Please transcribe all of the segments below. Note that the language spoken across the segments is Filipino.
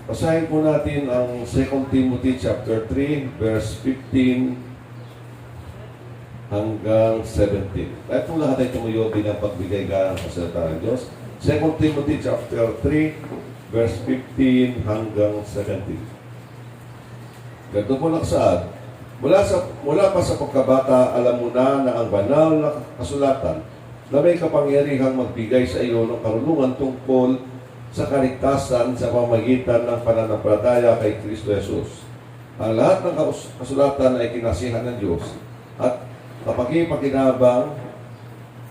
Basahin po natin ang 2 Timothy chapter 3, verse 15 hanggang 17. Kahit po lahat ay tumuyo bilang pagbigay ka ng kasalita ng Diyos. 2 Timothy chapter 3, verse 15 hanggang 17. Ganito po naksaad. Mula pa sa pagkabata, alam mo na ang banal na kasulatan na may kapangyarihang magbigay sa iyo ng karunungan tungkol sa kaligtasan sa pamamagitan ng pananampalataya kay Kristo Jesus. Ang lahat ng kasulatan ay kinasihan ng Diyos at kapakipakinabang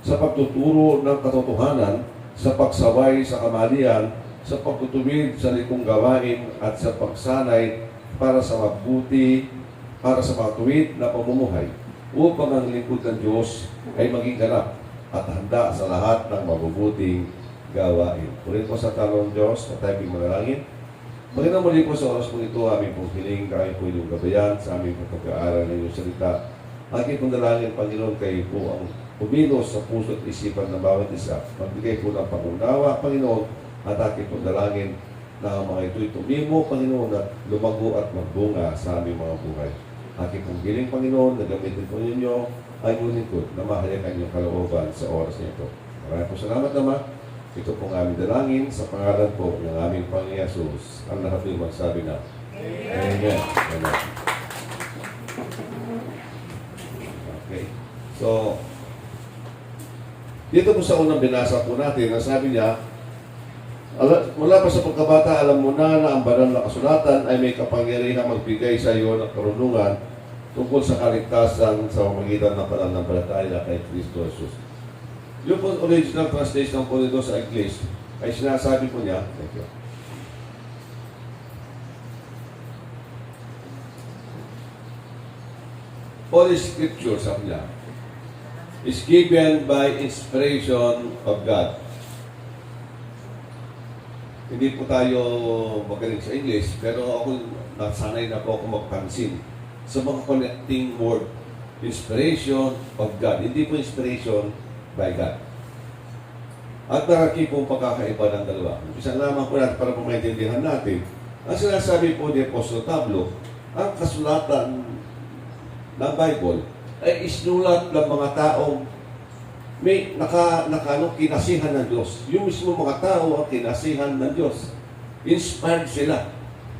sa pagtuturo ng katotohanan, sa pagsaway sa kamalian, sa pagtutuwid sa likong gawain at sa pagsanay para sa matuwid na pamumuhay upang ang lingkod ng Diyos ay maging ganap at handa sa lahat ng mabubuting gawain. Purihin po sa talong Diyos na tayo manalangin. Panginoon, muli po sa oras po ito, aming pong hiling, kami po inyong gabayan sa aming pagkakaaral ng iyong salita. Aking pong dalangin, Panginoon, kayo po ang pumilos sa puso at isipan ng bawat isa. Magbigay po ng pangunawa, Panginoon, at aking pong dalangin na ang mga ito'y tumimo, Panginoon, at lumago at magbunga sa aming mga buhay. Aking pong hiling, Panginoon, na gamitin po ninyo ay inyong lingkod na mahayakan inyong kalooban sa oras na ito. Maraming po salamat naman. Ito pong aming dalangin sa pangalan po ng aming Panginoon Yesus. Ang lahat yung magsabi na, Amen. Amen. Okay. So, dito po sa unang binasa po natin, nasabi niya, mula pa sa pagkabata, alam mo na ang banal na kasulatan ay may kapangyarihang magbigay sa iyo ng karunungan tungkol sa kaligtasan sa pamamagitan ng pananampalataya kay Kristo Jesus. Yung po original translation po nito sa English ay sinasabi po niya, thank you. All Scripture, sabi niya, is given by inspiration of God. Hindi po tayo magaling sa English, pero ako nasanay na po ako magpansin sa mga connecting word, inspiration of God. Hindi po inspiration by God. At naraki pong pagkakaiba ng dalawa. Isang lamang po natin para maintindihan natin. Ang sinasabi po ni Apostol Pablo, ang kasulatan ng Bible ay isinulat ng mga taong may kinasihan ng Diyos. Yung mismo mga tao ang kinasihan ng Diyos. Inspired sila.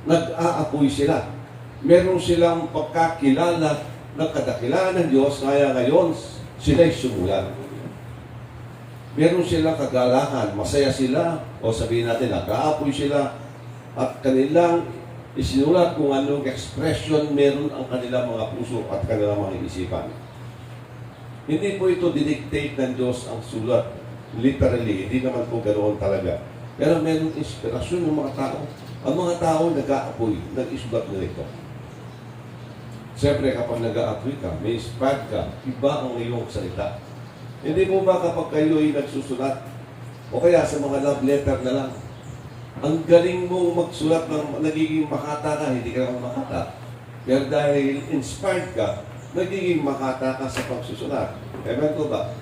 Nag-aapoy sila. Meron silang pagkakilala ng kadakilaan ng Diyos, kaya ngayon sila'y sumulat. Meron silang kagalahan, masaya sila, o sabihin natin, nag-aapoy sila, at kanilang isinulat kung anong expression meron ang kanilang mga puso at kanilang mga isipan. Hindi po ito didictate ng Diyos ang sulat. Literally, hindi naman po ganoon talaga. Pero meron inspirasyon ng mga tao. Ang mga tao nag-aapoy, nag-isulat nila ito. Siyempre, kapag nag-aapoy ka, may inspired ka, iba ang iyong salita. Hindi po ba kapag kayo ay nagsusulat, o kaya sa mga love letter na lang, ang galing mong magsulat ng nagiging makata ka, hindi ka naman makata. Pero dahil inspired ka, nagiging makata ka sa pagsusulat. Ewan ko ba?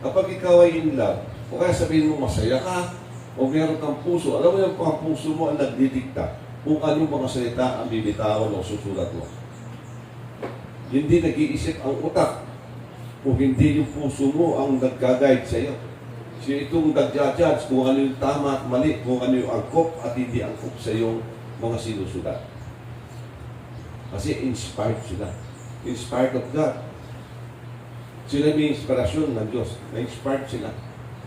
Kapag ikaw ay in love, o kaya sabihin mo masaya ka, o meron kang puso, alam mo yung mga puso mo ang nagdidikta kung anong mga salita ang bibitawan o susulat mo. Hindi nag-iisip ang utak, kung hindi yung puso mo ang nag-guide sa iyo. So itong nag-judge kung ano yung tama at mali, kung ano yung angkop at hindi angkop sa iyong mga sinusulat. Kasi inspired sila. Inspired of God. Sila may inspirasyon ng Diyos. Na-inspired sila.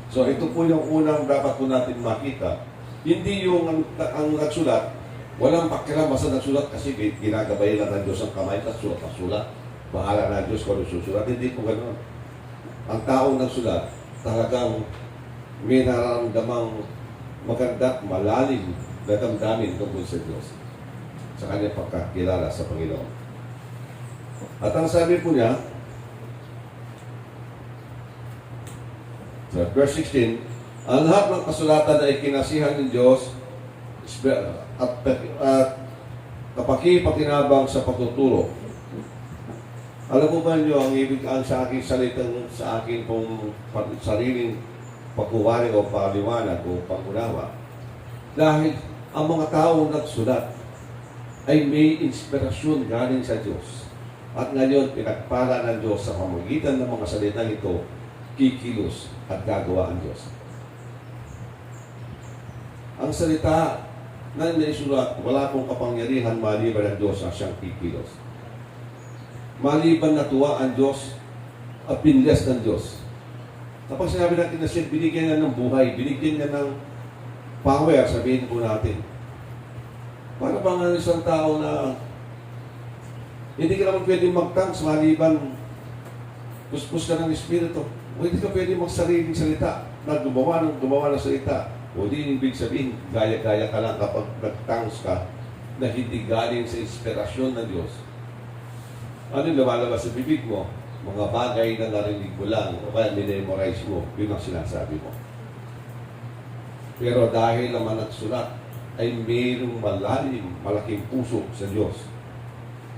So ito po yung unang dapat po natin makita. Hindi yung ang nagsulat, walang pakialam basta nagsulat kasi ginagabay lang ng Diyos ang kamay at sulat. Bahala na Diyos kung ano susulat. Hindi po ganoon. Ang taong nagsulat, talagang may nararamdamang maganda, malalim na damdamin tungkol sa Diyos sa kanyang pagkakilala sa Panginoon. At ang sabi po niya, sa verse 16, ang lahat ng kasulatan ay kinasihan ng Diyos at kapakipakinabang sa pagtuturo. Alam mo ba niyo ang ibig sa aking salitang sa akin pong sariling pagkuwari o paliwanag o pangunawa? Dahil ang mga taong nagsulat ay may inspirasyon galing sa Diyos. At ngayon, pinagpala ng Diyos sa pamamagitan ng mga salitang ito, kikilos at gagawa ang Diyos. Ang salita na naisulat, wala pong kapangyarihan maliban ng Diyos ang siyang kikilos. Maliban na tuwa ang Diyos at pinles ng Diyos. Kapag sinabi natin na siya, binigyan niya ng buhay, binigyan niya ng power, sabihin po natin. Para bang ang isang tao na hindi ka naman pwedeng mag-thanks maliban puspos ka ng Espiritu. O hindi ka pwedeng magsariling salita na gumawa ng salita. O di ibig sabihin, gaya-gaya ka lang kapag nag-thanks ka na hindi galing sa inspirasyon ng Diyos. Ano yung lumalabas sa bibig mo? Mga bagay na narinig mo lang o kaya minemorize mo, yun ang sinasabi mo. Pero dahil naman nagsulat, ay mayroong malaking puso sa Diyos.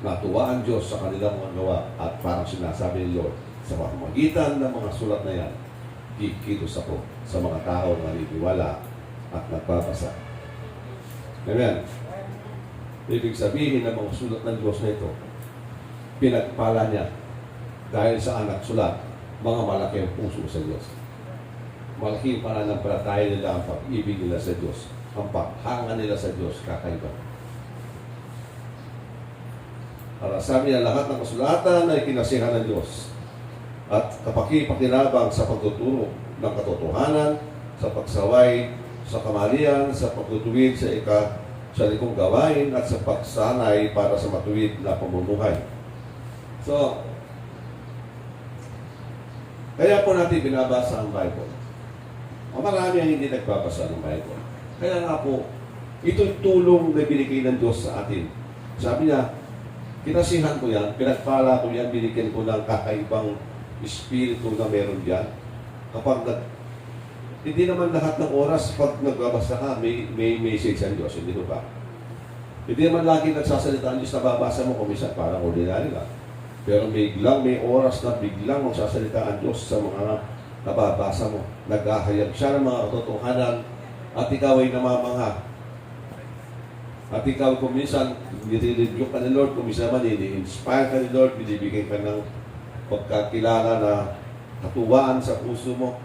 Natuwa ang Diyos sa kanilang mga gawa at parang sinasabi ni Lord, sa pamamagitan ng mga sulat na yan, kikilos ako sa mga tao na naniniwala at nagbabasa. Amen. Ibig sabihin ng mga sulat ng Diyos na ito, pinagpala niya dahil sa anak sulat, mga malaking puso sa Diyos. Malaking pananampalataya nila ang pag-ibig nila sa Diyos. Ang paghanga nila sa Diyos, kakaiba. Para sabi niya, lahat ng kasulatan ay kinasihan ng Diyos at kapakipakinabang sa pagtuturo ng katotohanan, sa pagsaway, sa kamalian, sa pagtutuwid sa likong gawain at sa pagsanay para sa matuwid na pamumuhay. So, kaya po natin binabasa ang Bible. Marami ang hindi nagbabasa ng Bible. Kaya nga po, ito'y tulong na binigay ng Diyos sa atin. Sabi niya, kinasihan ko yan, pinagpala ko yan, binigyan ko ng kakaibang espiritu na meron diyan. Kapag hindi naman lahat ng oras pag nagbabasa ka, may message ang Diyos, hindi ba? Hindi naman lagi nagsasalita ang Diyos na babasa mo kung minsan parang ordinary lang. Pero may oras na biglang magsasalita ang Diyos sa mga nababasa mo. Naghahayag siya ng mga katotohanan at ikaw ay namamangha. At ikaw kung minsan, nire-review ka ni Lord, kung minsan man, ini-inspire ka ni Lord, binibigay ka ng pagkakilala na katuwaan sa puso mo.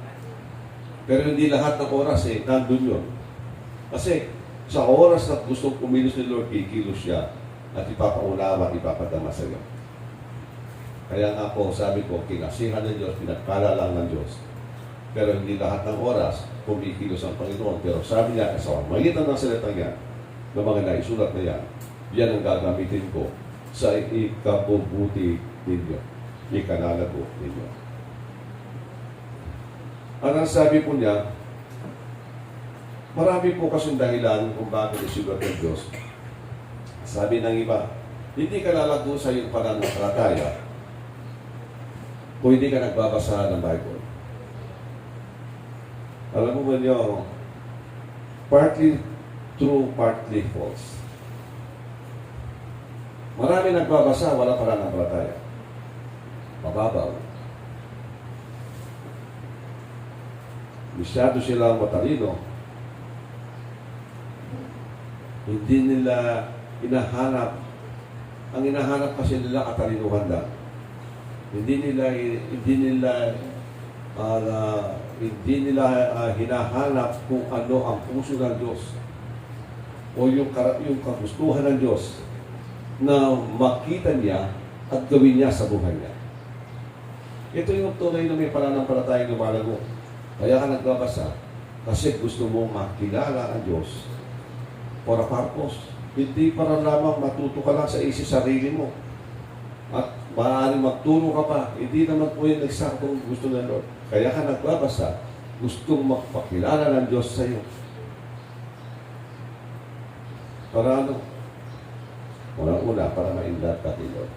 Pero hindi lahat ng oras nandun yun. Kasi sa oras na gustong kumilos ni Lord, kikilos siya at ipapaunawa, ipapadama sa iyo. Kaya nga po, sabi ko, kinasihan ng Diyos, pinagpala lang ng Diyos. Pero hindi lahat ng oras kumikilos ang Panginoon. Pero sabi niya, sa magitan ng salitang yan, ng mga naisulat na yan, yan ang gagamitin ko sa ikabubuti ninyo, ikanalago ninyo. Ang sabi po niya, marami po kasing dahilan kung bakit isulat ng Diyos. Sabi ng iba, hindi ka lalago sa iyong pananampalataya kung hindi ka nagbabasa ng Bible. Alam mo ba niyo, partly true, partly false. Marami nagbabasa, wala pa lang nagbabasa. Mababaw. Masyado silang matalino. Hindi nila hinahanap. Ang hinahanap kasi nila katalinuhan lang. Hindi nila hinahanap kung ano ang puso ng Diyos o yung kagustuhan ng Diyos na makita niya at gawin niya sa buhay niya. Ito yung tunay na may pananampalatayang lumalago. Kaya ka nagbabasa kasi gusto mong makilala ang Diyos for a purpose. Hindi para lamang matuto ka lang sa sarili mo at maaaring magturo ka pa. Hindi naman po yung eksaktong gusto ng Lord. Kaya ka nagbabasa, gustong magpakilala ng Diyos sa iyo. Para ano? Una, para ma-inlove ka kay Lord.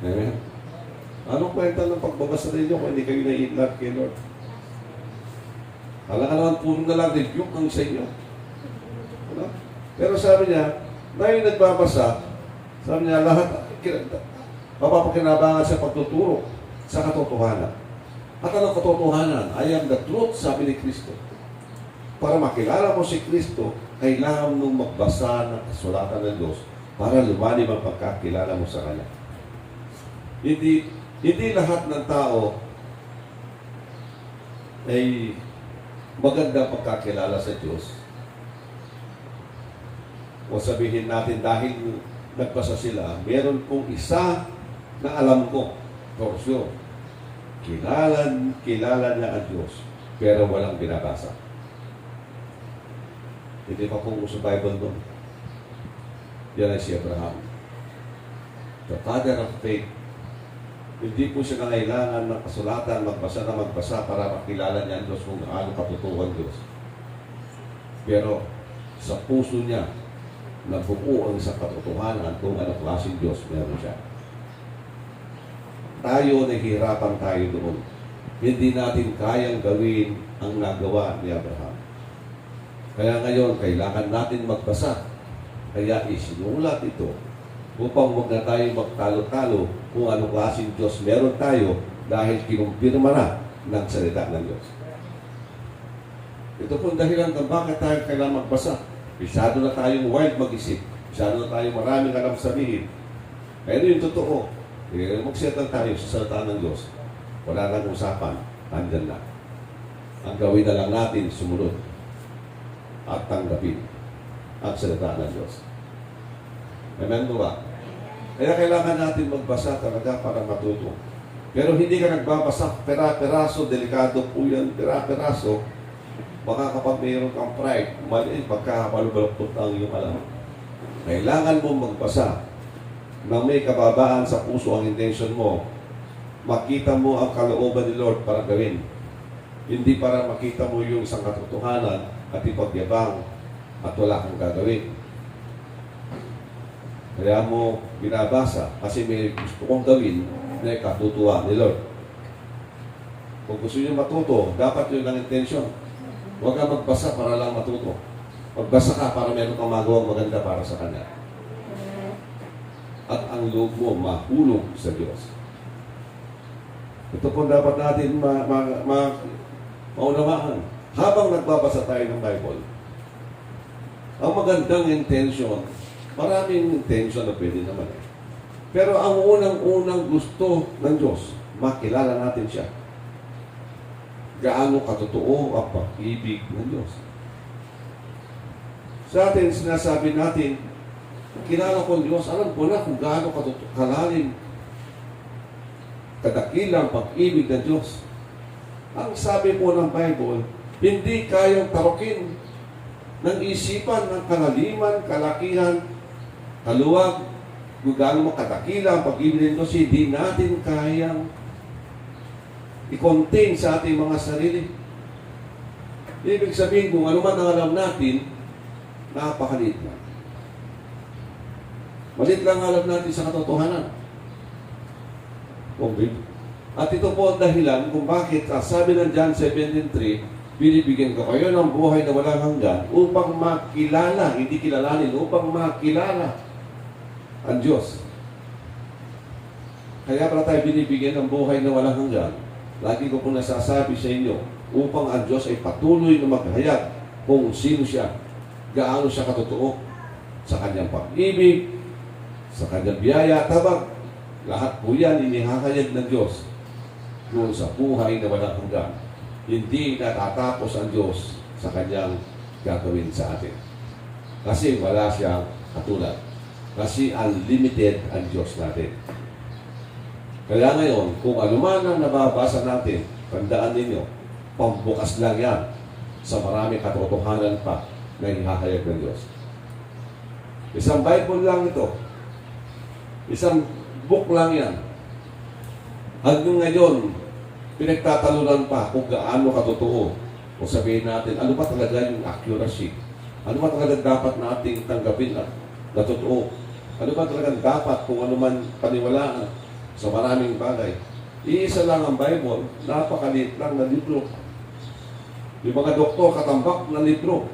Amen? Anong kwenta ng pagbabasa ninyo kung hindi kayo na-inlove kay Lord? Alam ka naman, puro na lang rebuke ang sa inyo. Ano? Pero sabi niya, na yung nagbabasa, sabi niya, lahat, mapapakinabangan sa pagtuturo sa katotohanan. At anong katotohanan? I am the truth, sabi ni Kristo. para makilala mo si Kristo, kailangan mong magbasa ng kasulatan ng Diyos para lumalim ang pagkakilala mo sa Kanya. Hindi lahat ng tao ay maganda pagkakilala sa Diyos. O sabihin natin dahil nagbasa sila, meron pong isa na alam ko, for sure, kilala niya ang Diyos, pero walang binabasa. Hindi pa pong sa Bible doon. Yan ay si Abraham. The father of faith. Hindi po siya nangailangan ng kasulatan, magbasa para makilala niya ang Diyos kung gaano katutuhan Diyos. Pero sa puso niya, nabuo ang isang katotohanan kung ano klaseng Diyos meron siya. Tayo, nahihirapan tayo doon. Hindi natin kayang gawin ang nagawa ni Abraham. Kaya ngayon, kailangan natin magbasa. Kaya isinulat ito upang huwag na tayo magtalo-talo kung anong klaseng Diyos meron tayo dahil kinumpirma na ng salita ng Diyos. Ito po ang dahilan kung bakit tayo kailangan magbasa. Masyado na tayong wild mag-isip. Masyado na tayong maraming alam sabihin. Kaya ito yung totoo. Magsettle tayo sa salita ng Diyos. Wala nang usapan. Nandyan na. Ang gawin na lang natin, sumunod at tanggapin ang salita ng Diyos. Amen mo ba? Kaya kailangan natin magbasa talaga para matuto. Pero hindi ka nagbabasa pera-peraso, delikado po yan, pera-peraso. Baka kapag mayroon kang pride, mali, pagkakapalubaluktot ang iyong alam. Kailangan mo magbasa na may kababaan sa puso ang intention mo. Makita mo ang kalooban ni Lord para gawin. Hindi para makita mo yung isang katotohanan at ipagyabang at wala kang gagawin. Kaya mo binabasa kasi may gusto kong gawin na ikatutuwa ni Lord. Kung gusto niyo matuto, dapat yun ang intention. Huwag ka magbasa para lang matuto. Magbasa ka para meron kang magawang maganda para sa Kanya. At ang loob mo mahulog sa Diyos. Ito po dapat natin maunawaan. Habang nagbabasa tayo ng Bible, ang magandang intention, maraming intention na pwede naman. Pero ang unang-unang gusto ng Diyos, makilala natin siya. Gaano katotoo ang pag-ibig ng Diyos. Sa atin, sinasabi natin, kilala ko ang Diyos, alam ko na kung gaano kalalim, kadakilang pag-ibig ng Diyos. Ang sabi po ng Bible, hindi kayang tarukin ng isipan, ng kalaliman, kalakihan, kaluwag, kung gaano mo kadakilang pag-ibig ng Diyos, hindi natin kayang i-contain sa ating mga sarili. Ibig sabihin, kung ano man ang alam natin, napakaliit lang. Malit lang alam natin sa katotohanan. At ito po ang dahilan kung bakit, sabi ng John 17:3, binibigyan ko kayo ng buhay na walang hanggan upang makilala, hindi kilalanin, upang makilala ang Diyos. Kaya pala tayo binibigyan ng buhay na walang hanggan. Lagi ko pong nasasabi sa inyo, upang ang Diyos ay patuloy na maghayag kung sino siya, gaano siya katotoo sa kanyang pag-ibig, sa kanyang biyaya, tabang. Lahat po yan inihahayag ng Diyos doon sa buhay na walang hanggan. Hindi natatapos ang Diyos sa kanyang gagawin sa atin. Kasi wala siyang katulad. Kasi unlimited ang Diyos natin. Kaya ngayon, kung anuman ang nababasa natin, tandaan ninyo, pambukas lang yan sa maraming katotohanan pa na ihahayag ng Diyos. Isang Bible lang ito. Isang book lang yan. Hanggang ngayon, pinagtatalunan pa kung gaano katotoo. Kung sabihin natin, ano ba talaga yung accuracy? Ano ba talaga dapat nating tanggapin na totoo? Ano ba talaga dapat kung ano man paniwalaan sa maraming bagay? Iisa lang ang Bible, napakaliit lang na libro. Yung mga doktor, katambak na libro.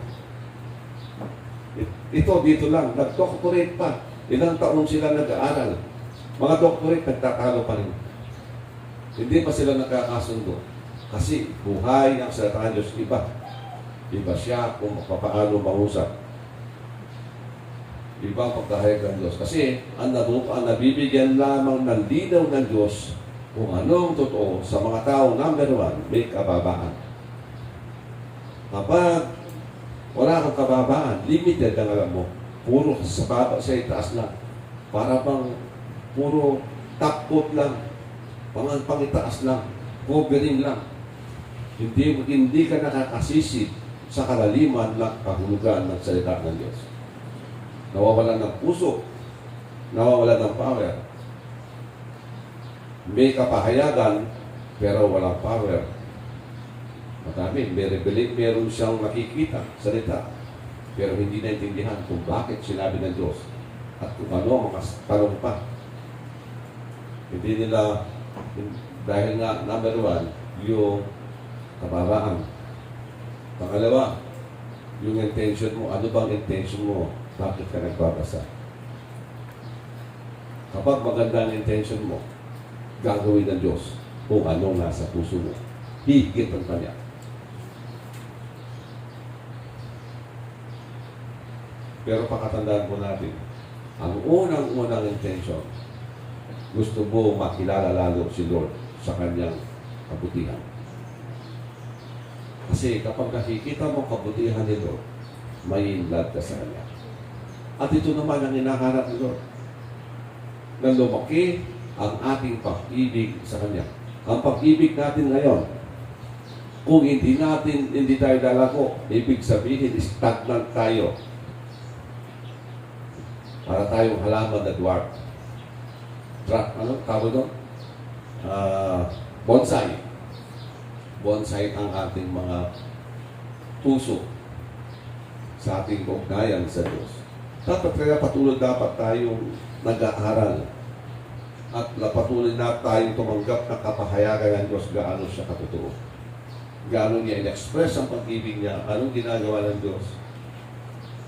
Ito, dito lang, nag-doctorate pa. Ilang taon sila nag-aaral. Mga doctorate, nagtatalo pa rin. Hindi pa sila nagkakasundo. Kasi buhay ang salita ng Diyos iba. Iba siya kung paano mangusap. Ibang pagkahayag ng Diyos. Kasi ang nabibigyan lamang ng linaw ng Diyos kung anong totoo sa mga tao, number one, may kababaan. Kapag wala kang kababaan, limited ang alam mo. Puro sa baba, sa itaas lang. Para bang puro top coat lang. Pangitaas lang. Covering lang. Hindi ka nakakasisi sa kalaliman ng kahulugan ng salita ng Diyos. Nawawalan ng puso, nawawalan ng power. May kapahayagan, pero walang power. Madami, meron siyang nakikita, salita, pero hindi naintindihan kung bakit sinabi ng Diyos at kung ano mga tanong pa. Hindi nila, dahil nga, number one, yung kababaan. Pangalawa, yung intention mo, ano bang intention mo? Bakit ka nagbabasa? Kapag maganda ang intention mo, gagawin ng Diyos kung anong nasa puso mo. Higit ang Kanya. Pero pakatandaan po natin, ang unang-unang intention, gusto mo makilala lalo si Lord sa Kanyang kabutihan. Kasi kapag nakikita mo kabutihan ni Lord, may inlad ka sa Kanya. At ito naman ang hinahanap ni Lord. Na lumaki ang ating pag-ibig sa Kanya. Ang pag-ibig natin ngayon, kung hindi tayo lalako, ibig sabihin, stagnant tayo. Para tayong halaman na dwarf. Tawag doon? Bonsai. Bonsai ang ating mga puso sa ating ugnayan sa Diyos. Patuloy dapat tayong nag-aaral at patuloy na tayong tumanggap ng kapahayagan ng Diyos gaano siya katotoo. Gaano niya in-express ang pag-ibig niya, anong ginagawa ng Diyos.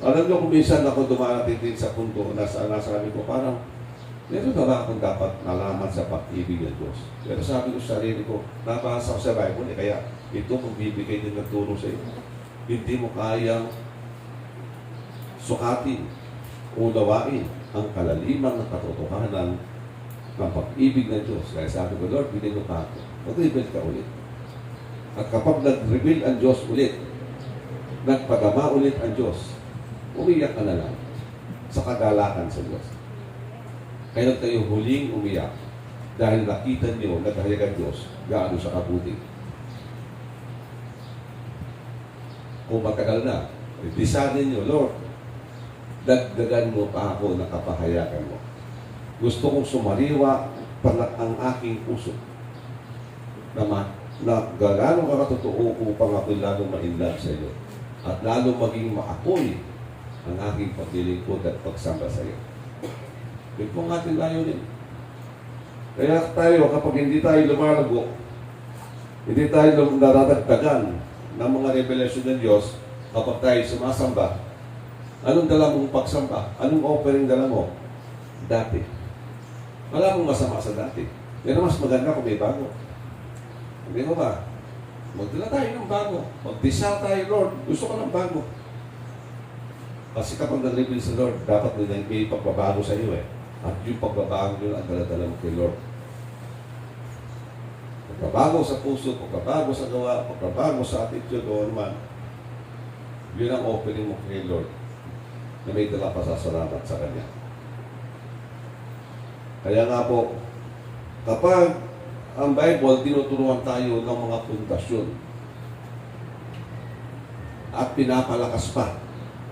Alam niyo kung minsan ako dumarating din sa punto na sabi ko, parang meron na ba akong dapat nalaman sa pag-ibig ng Diyos? Pero sabi ko sa sarili ko, nabasa ko sa Bible, kaya ito magbibigay din ng turo sa iyo. Hindi mo kayang sukatin, unawain ang kalaliman ng katotohanan ng pag-ibig ng Diyos. Kaya sabi ko, Lord, bilhin mo pa ako. Mag-reveal ka ulit. At kapag nag-reveal ang Diyos ulit, nagpadama ulit ang Diyos, umiyak ka na lang sa kagalakan sa Diyos. Kaya tayo huling umiyak dahil nakita niyo, nagkahayag ang Diyos, gaano siya kabuti. Kung matagal na, disanin niyo, Lord, dagdagan mo pa ako na kapahayagan mo. Gusto kong sumariwa ang aking puso na gaano ka katotoo upang ako'y lalong ma-inlove sa iyo at lalong maging maapoy ang aking paglilingkod at pagsamba sa iyo. Ito po ang ating layunin. Kaya tayo, kapag hindi tayo lumalago, hindi tayo naradagdagan ng mga revelasyon ng Diyos, kapag tayo sumasamba, anong dala mong pagsamba? Anong offering dala mo? Dati. Wala mong masama sa dati. Pero mas maganda kung may bago. Hindi mo ba? Magdala tayo ng bago. Magdisal tayo, Lord. Gusto ko ng bago. Kasi kapag nag-reveal sa Lord, dapat may pagbabago sa iyo eh. At yung pagbabago yun ang dala-dala mo kay Lord. Pagbabago sa puso, pagbabago sa gawa, pagbabago sa attitude o naman, yun ang opening mo kay Lord na may dala pa sa salamat sa Kanya. Kaya nga po, kapag ang Bible, tinuturuan tayo ng mga pundasyon at pinapalakas pa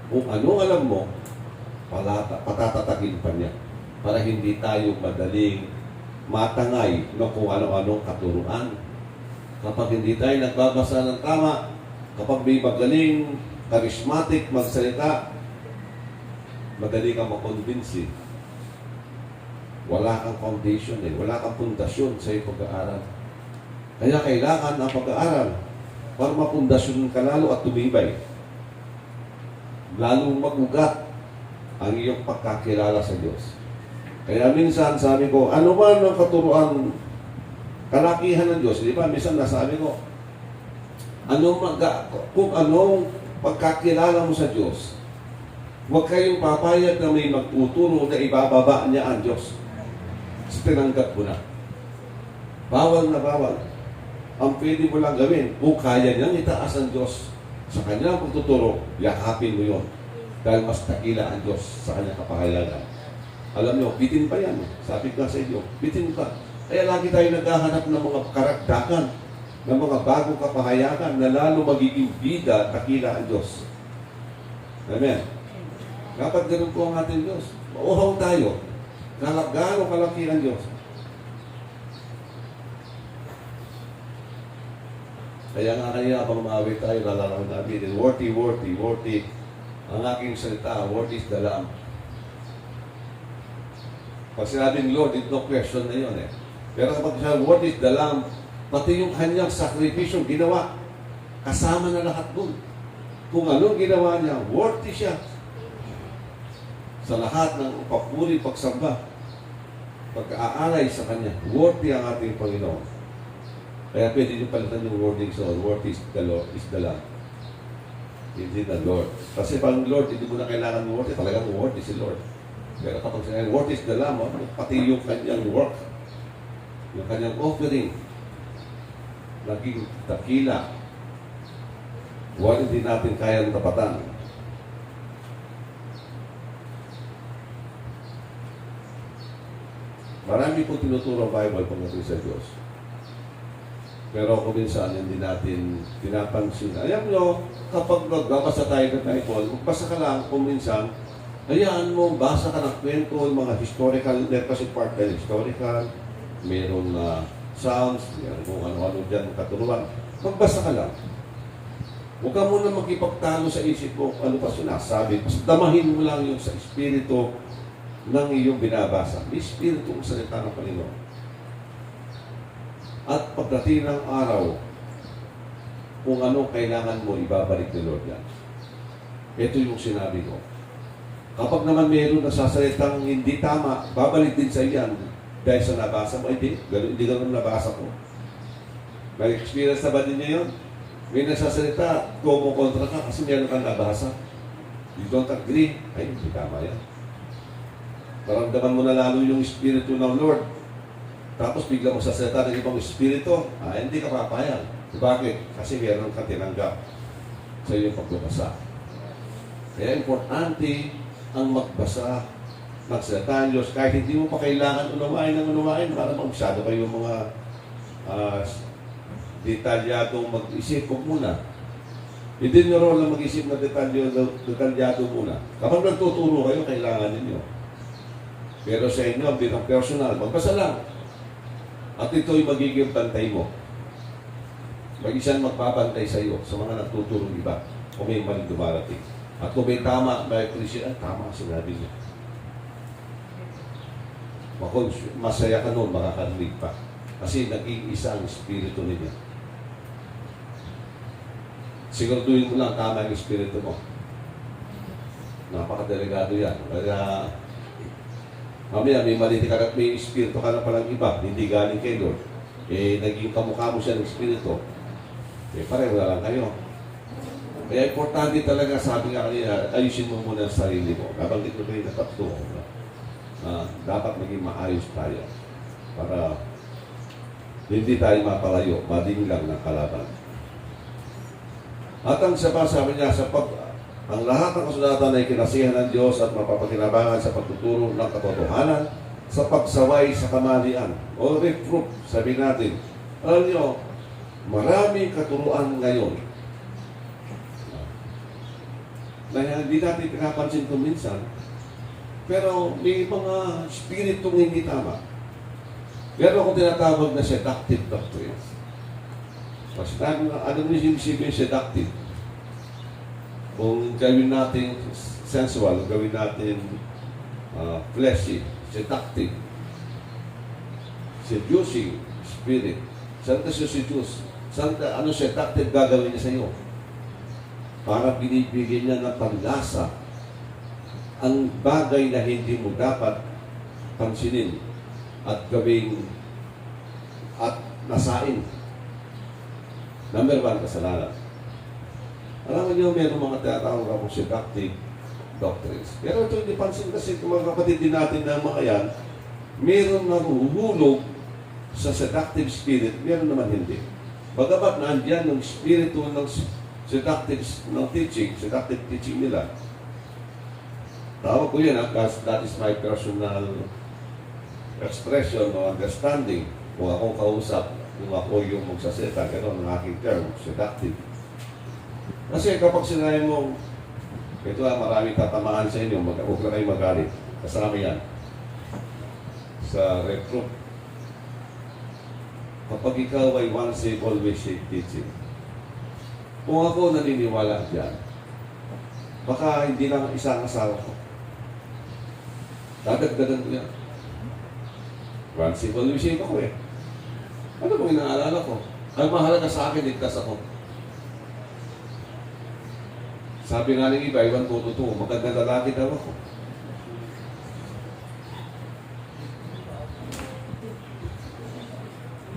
kung ano alam mo, patatatagin pa niya para hindi tayo madaling matangay ng kung ano-anong katuruan. Kapag hindi tayo nagbabasa ng tama, kapag may magaling, charismatic, magsalita, madali kang makonvince. Wala kang foundation wala kang pundasyon sa iyong pag-aaral. Kaya kailangan ang pag-aaral para mapundasyon ka lalo at tumibay. Lalong magugat ang iyong pagkakilala sa Diyos. Kaya minsan sabi ko, ano man ang katuruan, kalakihan ng Diyos, di ba? Minsan nasabi ko, kung anong pagkakilala mo sa Diyos, huwag kayong papayag na may magtuturo na ibababa niya ang Diyos. Kasi tinanggap mo na. Bawal na bawal. Ang pwede mo lang gawin, kung kaya niyang itaas ang Diyos sa kanyang pagtuturo, yakapin mo yon. Dahil mas takila ang Diyos sa kanyang kapahalagan. Alam niyo, bitin pa yan. Sabi ko sa inyo, bitin pa. Kaya lagi tayo naghahanap ng mga karagdagan, ng mga bagong kapahayagan na lalo magiging bida, takila ang Diyos. Amen. Dapat ganun po ang ating Diyos. Mauhaw tayo. Gano'ng kalaki ang Diyos. Kaya nga kanina pang umawit tayo, lalalaman natin, worthy, worthy, worthy. Ang aking salita, worthy is the Lamb. Pag sinabing Lord, it's no question na yun eh. Pero kapag siya, worthy is the Lamb, pati yung kanyang sakripisyo ginawa, kasama na lahat dun. Kung anong ginawa niya, worthy siya. Sa lahat ng papuri, pagsamba, pag-aalay sa kanya, worthy ang ating Panginoon. Kaya pwede nyo palitan yung wording sa worthy is the Lord, is the Lamb. Hindi the Lord. Kasi pag Lord, hindi mo na kailangan ng worthy, talagang worthy si Lord. Pero kapag sinabi, worthy is the Lamb, pati yung kanyang work, yung kanyang offering, naging takila. Huwag hindi natin kayang tapatan. Marami po tinuturo ang Bible pagdating sa Diyos. Pero kung minsan hindi natin pinapansin. Alam nyo, kapag nagbabasa tayo ng Bible, magbasa ka lang kung minsan, hayaan mo, basa ka ng kwento, mga historical, kasi part ng historical, mayroon na sounds, mayroon kung ano-ano dyan, katuruan. Magbasa ka lang. Huwag ka muna magkipagtalo sa isip mo, ano pa sinasabi. Mas damahin mo lang yung sa espiritu ng iyong binabasa. May espiritu ang salita ng Panginoon. At pagdating ng araw, kung ano kailangan mo, ibabalik ni Lord yan. Ito yung sinabi ko. Kapag naman mayroon na sasalitang hindi tama, babalik din sa iyan dahil sa nabasa mo. Hindi ganun nabasa ko. May experience na ba din niya yun? May nasasalita, kumukontra ka kasi meron kang nabasa. You don't agree. Ay, hindi tama yan. Maramdaman mo na lalo yung espiritu ng Lord. Tapos bigla mo sasalita ng ibang espiritu, hindi ka papayag. Bakit? Kasi meron ka tinanggap sa iyong pagbabasa. Kaya importante ang magbasa, magsalita ng Diyos, kahit hindi mo pa kailangan unawain para masyado kayo mga detalyadong mag-isip. Huwag muna. Hindi nyo role na mag-isip na detalyado muna. Kapag nagtuturo kayo, kailangan ninyo. Pero sa inyo, bilang personal, magbasa lang. At ito'y magiging bantay mo. Mag-isang magbabantay sa iyo sa mga nagtuturong iba kung may maling dumarating. At kung may tama, may appreciate, tama sinabi niya. Masaya ka noon, makakarinig pa. Kasi naging isa ang espiritu niya. Siguraduhin mo lang tama ang espiritu mo. Napakadelikado yan. Kaya mamaya may mali ka at may espiritu ka na palang iba, hindi galing kay Lord. Naging kamukha mo siya ng espiritu. Pareho na lang kayo. Kaya importante talaga, sabi nga kanina, ayusin mo muna ang sarili mo. Nabanggit ko kayo na tatlo. Dapat maging maayos tayo. Para hindi tayo mapalayo, mading lang ng kalaban. At ang isa pa, sabi niya, ang lahat ng kasulatan ay kinasihan ng Diyos at mapapakinabangan sa pagtuturo ng katotohanan sa pagsaway sa kamalian. O reproof, sabi natin. Alam niyo, maraming katuruan ngayon na hindi natin pinapansin kung minsan, pero may mga spiritong hindi tama. Meron akong tinatawag na seductive doctrines. Kasi ano mo yung isipin seductive? Kung gawin natin sensual, gawin natin fleshy, seductive, seducing spirit. Saan ka seduce? Ano seductive gagawin niya sa iyo? Para binibigyan niya ng panlasa ang bagay na hindi mo dapat pansinin at gawing at nasain. Number 1, kasalanan. Alam niyo, meron mga tinatawag ako seductive doctrines. Pero ito hindi pansin kasi mga kapatid din natin na mga yan, meron nahuhulog sa seductive spirit, meron naman hindi. Bagamat naandyan yung spirito ng seductive ng teaching, seductive teaching nila. Tawag ko yan, kasi that is my personal expression o understanding. Kung akong kausap, kung ako yung magsasalita, gano'n ang aking term, seductive. Kasi kapag sinabi mo, ito maraming tatamaan sa inyo, huwag na kayo magalit. Kasama yan sa recruit. Kapag ikaw ay once saved, always saved teaching. Kung ako naniniwala dyan, baka hindi lang isang asawa ko. Dadagdagan ko yan. Once saved, always saved ako eh. Ano kung inaalala ko? Ang mahalaga sa akin, ligtas ako. Sabi nga ng iba, iwan ko totoo, magandang lalaki daw ako.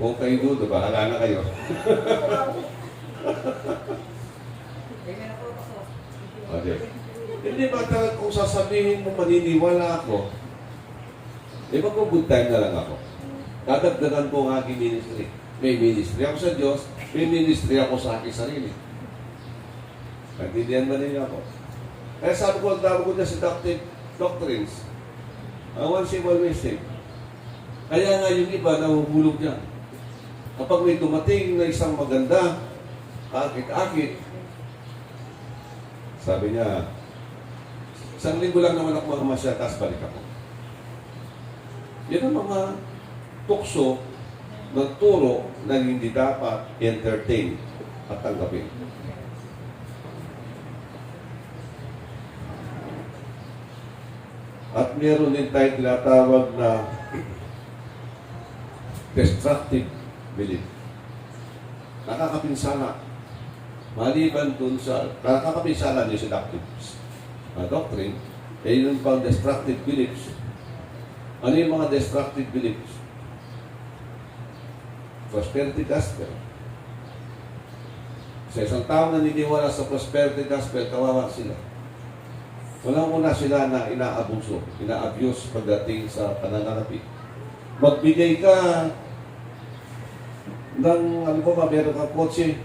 Kung kayo doon, bahala na kayo. Okay. Hindi ba talaga kung sasabihin mo maniniwala ako, mag-good time na lang ako. Dadagdagan ko ang aking ministry. May ministry ako sa Diyos, may ministry ako sa aking sarili. Nagdidiyan ba niya ako? Kaya sabi ko, ang tawag ko na seductive doctrines. Once saved, always saved. Kaya nga yung iba, nahuhulog niya. Kapag may dumating na isang maganda, akit-akit, sabi niya, 1 linggo lang naman ako makamasya, tapos balik ako. Yan ang mga tukso ng turo na hindi dapat entertain at tanggapin. At meron din tayo tinatawag na destructive belief. Nakakapinsala. Maliban dun sa nakakapinsala niyo seductive doctrine, yun pang destructive beliefs. Ano yung mga destructive beliefs? Prosperity gospel. Sa isang tao na naniniwala sa prosperity gospel, kawawa sila. Walang una sila na inaabuso, ina-abuse pagdating sa pananalapi. Magbigay ka ng, meron kang kotse.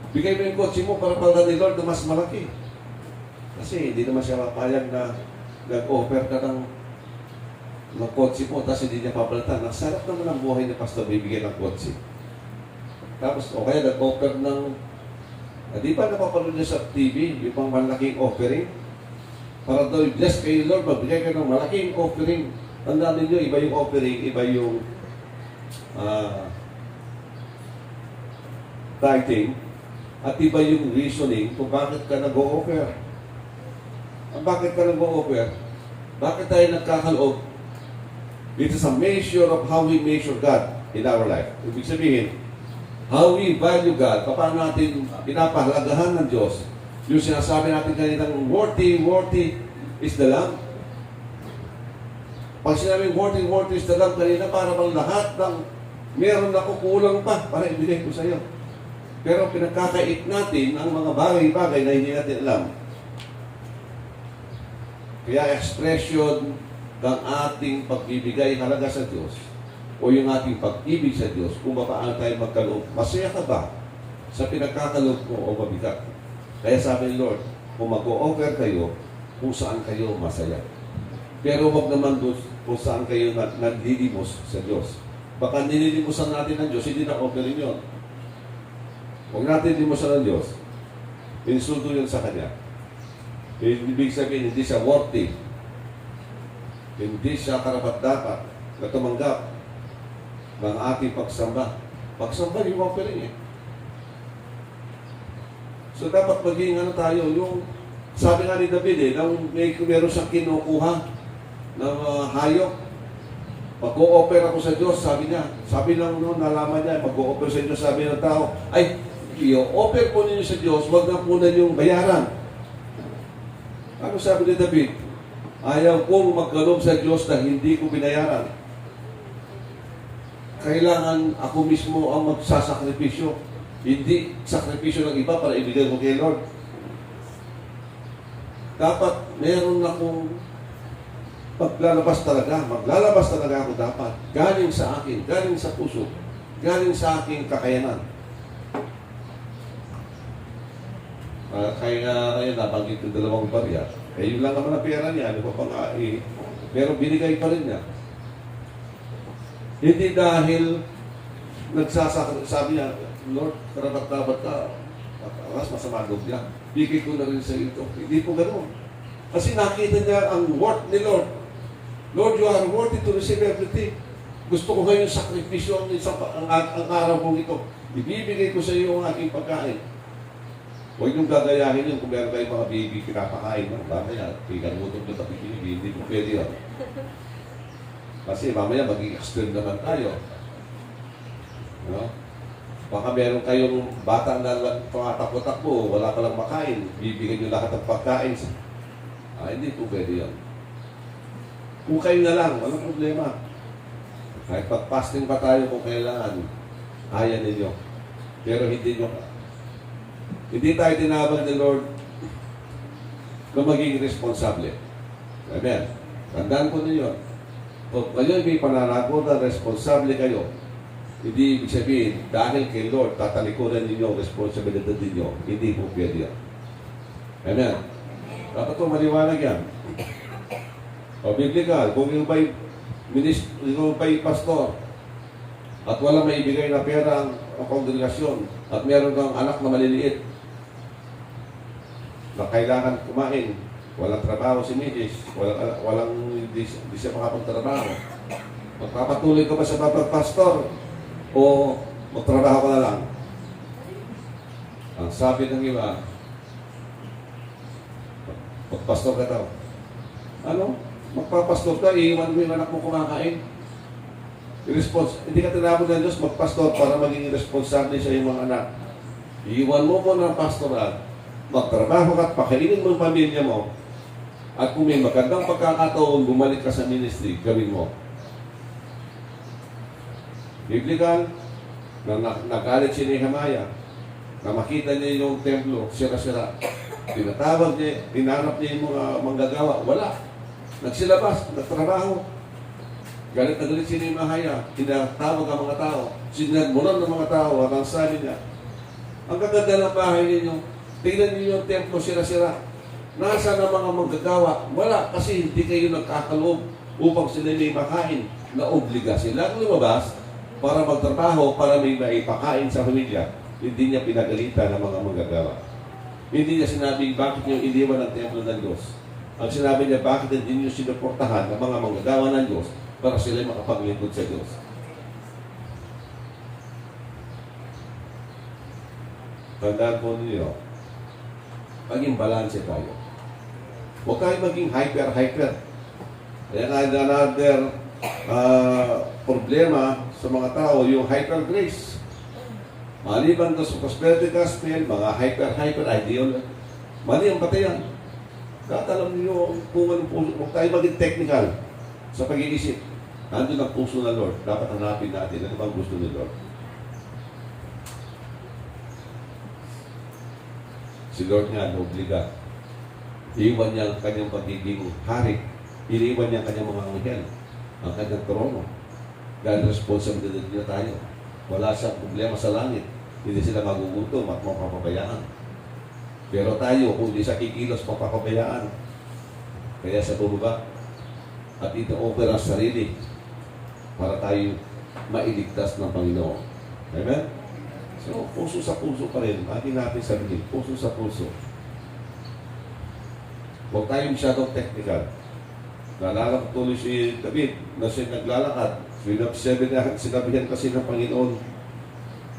Bigay mo yung kotse mo para ni Lord na mas malaki. Kasi hindi naman siya mapayag na nag-offer ka ng kotse mo, tapos hindi niya papalitan. Nasarap naman ang buhay ni Pastor, bibigyan ng kotse. Tapos, o kaya nag-offer ng, di ba napapanood niya sa TV, yung pang malaking offering? Para daw i-bless kayo, Lord, magbigay kayo ng malaking offering. Tandaan ninyo, iba yung offering, iba yung tithing, at iba yung reasoning kung bakit ka nag-o-offer. Bakit ka nag-o-offer? Bakit tayo nagkakaloob? It is a measure of how we measure God in our life. Ibig sabihin, how we value God, paano natin pinapahalagahan ng Diyos. Yung sinasabi natin kaninang worthy is the Lamb. Pag sinabing worthy is the Lamb kanina, para bang lahat ng meron ako kulang pa para ibigay ko sa iyo. Pero pinagkakait natin ang mga bagay-bagay na hindi natin alam. Kaya expression ng ating pagbibigay halaga sa Diyos o yung ating pag-ibig sa Diyos, kung paano tayo magkaloob. Masaya ka ba sa pinagkakaloob mo o mabigat? Kaya sabi ni Lord, kung mag-o-offer kayo, kung saan kayo masaya. Pero wag naman doon kung saan kayo nagdilimos sa Diyos. Baka nililimusan natin ng Diyos, hindi na-offerin yun. Huwag natin limusan ng Diyos. Insulto yun sa Kanya. Ibig sabihin, hindi siya worthy. Hindi siya karapat-dapat na tumanggap ng ating pagsamba. Pagsamba yung offering eh. So dapat maging tayo, yung sabi nga ni David nang meron siyang kinukuha ng hayop, mag-o-offer ako sa Diyos, sabi niya. Sabi lang noon, nalaman niya, mag-o-offer sa Diyos, sabi ng tao, ay, i-offer po ninyo sa Diyos, wag na po na yung bayaran. Ano sabi ni David? Ayaw kong magkaloob sa Diyos na hindi ko binayaran. Kailangan ako mismo ang magsasakripisyo. Hindi sakripisyo ng iba para ibigay mo kay Lord. Dapat meron akong maglalabas talaga ako dapat. Galing sa akin, galing sa puso, galing sa aking kakayanan. Kaya nga ngayon, nabanggit yung 2 barya. Yun lang naman ang pera niya. Ano pa pa nga pero binigay pa rin niya. Hindi dahil sabi niya, Lord, karapat-dapat ka. Mas masama loob niya. Bigay ko na rin sa ito. Hindi po ganoon. Kasi nakita niya ang worth ni Lord. Lord, you are worthy to receive everything. Gusto ko ngayon sakripisyo ang araw kong ito. Ibibigay ko sa iyo ang aking pagkain. Huwag yung gagayahin yun kung meron kayong mga baby pinapakain. Mamaya, pinagutog na tapos hindi po pwede yun. Kasi mamaya mag-i-extend naman tayo. No? Baka meron kayong bata na tumatakbo-takbo, wala palang makain, bibigyan nyo lahat ng pagkain. Hindi po pwede yun. Kukay na lang, walang problema. Kahit pag-fasting pa tayo kung kailangan, kaya ninyo. Pero hindi tayo tinawag ni Lord na maging responsable. Amen. Tandaan ko ninyo. Kung kayo may pananagutan, responsable kayo. Hindi ibig sabihin, dahil kay Lord, tatalikuran ninyo ang responsibilidad ninyo. Hindi po pwede yan. Amen. Dapat ito maliwanag yan. O biblical, kung yung ba'y pastor at walang maibigay na pera ang kongregasyon at meron kang anak na maliliit na kailangan kumain, walang trabaho si Mrs., di siya makapagtrabaho. Magpapatuloy ka ba sa pastor o magtrabaho ka na lang? Ang sabi ng iba, magpastor ka daw. Ano? Magpapastor ka, iiwan mo yung anak mo kumakain. Hindi ka tinawag ng Diyos magpastor para maging responsable sa iyong mga anak. Iiwan mo ng pastoral, magtrabaho ka at pakainin mo ang pamilya mo. At kung may magandang pagkakataon, bumalik ka sa ministry, gawin mo. Biblical, nagalit si Nehemiah, na makita niya yung templo, sira-sira. Tinatawag niya, tinanap niya yung mga manggagawa. Wala. Nagsilabas, nagtrabaho. Galit na galit si Nehemiah, tinatawag ang mga tao. Sinagmunan ng mga tao at ang sabi niya, ang gaganda ng bahay ninyo, tingnan niyo yung templo sira-sira. Nasa na mga manggagawa? Wala, kasi hindi kayo nagkakaloob upang sila may makain. Naobliga sila lumabas para magtrabaho, para may maipakain sa pamilya. Hindi niya pinagalitan ng mga manggagawa. Hindi niya sinabi, bakit niyo iniwan ang templo ng Diyos? Ang sinabi niya, bakit hindi niyo sinuportahan ng mga manggagawa ng Diyos para sila makapaglingkod sa Diyos? Tandaan po ninyo, maging balanse tayo. Huwag tayo maging hyper-hyper. Kaya nga another problema sa mga tao, yung hyper-grace. Maliban to sa prosperity gospel, mga hyper-hyper ideal. Mali ang batayan. Kahit alam niyo kung anong puso, huwag tayo maging technical sa pag-iisip. Nandun ang puso ng Lord. Dapat hanapin natin ano bang gusto ni Lord. Si Lord nga, obliga. Iiwan niya ang kanyang pagiging hari. Iniiwan niya ang kanyang mga anghel, ang kanyang trono. Dahil responsibilidad niya tayo. Wala siyang problema sa langit. Hindi sila magugutom at mapapabayaan. Pero tayo, kung hindi siya kikilos, mapapabayaan. Kaya sa bumaba, at ito-offer ang sarili para tayo mailigtas ng Panginoon. Amen? So, puso sa puso pa rin. Atin natin sabihin, puso sa puso. Huwag tayo masyadong technical. Naalala ko tuloy si David na siya naglalakad. Sinabihan kasi ng Panginoon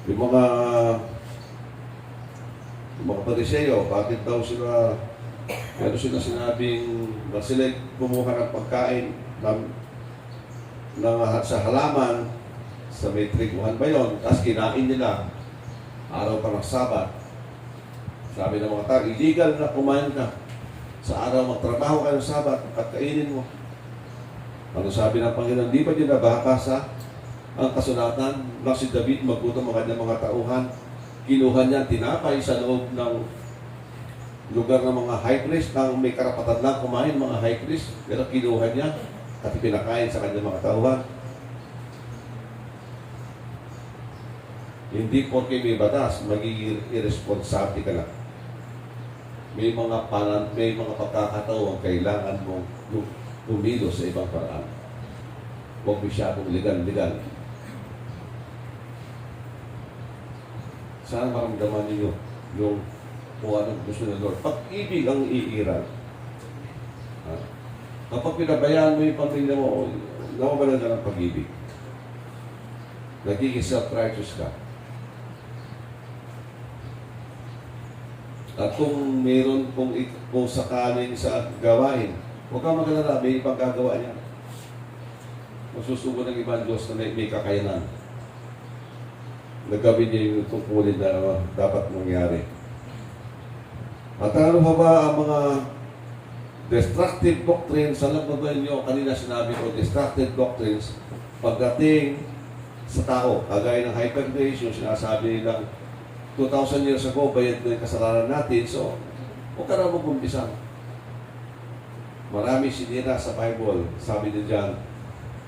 yung mga Pariseo, bakit daw sila sinabing na sila kumuha ng pagkain sa halaman sa may triguhan ba yun, tapos kinain nila araw pa ng Sabat. Sabi ng mga tao, illegal na kumain ka sa araw, magtrabaho ka ng Sabat at kainin mo. Ano sabi ng Panginoon, di ba din nabakasa ang kasulatan na si David maggutom ang kanyang mga tauhan? Kinuha niya tinapay sa loob ng lugar ng mga high priest, ang may karapatan lang kumain, mga high priest, pero kinuha niya at pinakain sa kanyang mga tauhan. Hindi porke may batas, magiging irresponsable ka na. May mga pagkakataon kailangan mong tumilos sa ibang paraan. Huwag masyadong legal. Sana maramdaman ninyo yung kung anong gusto ng Lord. Pag-ibig ang iiral. Kapag pinabayaan mo yung pamilya mo, nawawalan ka ng pag-ibig. Nagiging self-righteous ka. At kung meron, kung sakaling sa gawain, huwag kang magalala, may ipagkagawa niya. Masusubo ng ibang Diyos na may kakayanan. Nagawin niya yung tungkulin na dapat mangyari. At ano ba ang mga destructive doctrines? Alam mo ba niyo, kanina sinabi ko, destructive doctrines, pagdating sa tao, kagaya ng hyper-grace, yung sinasabi nilang 2,000 years ago, bayad na yung kasalanan natin, so huwag ka na mag-umpisan. Marami sinira sa Bible, sabi niya dyan,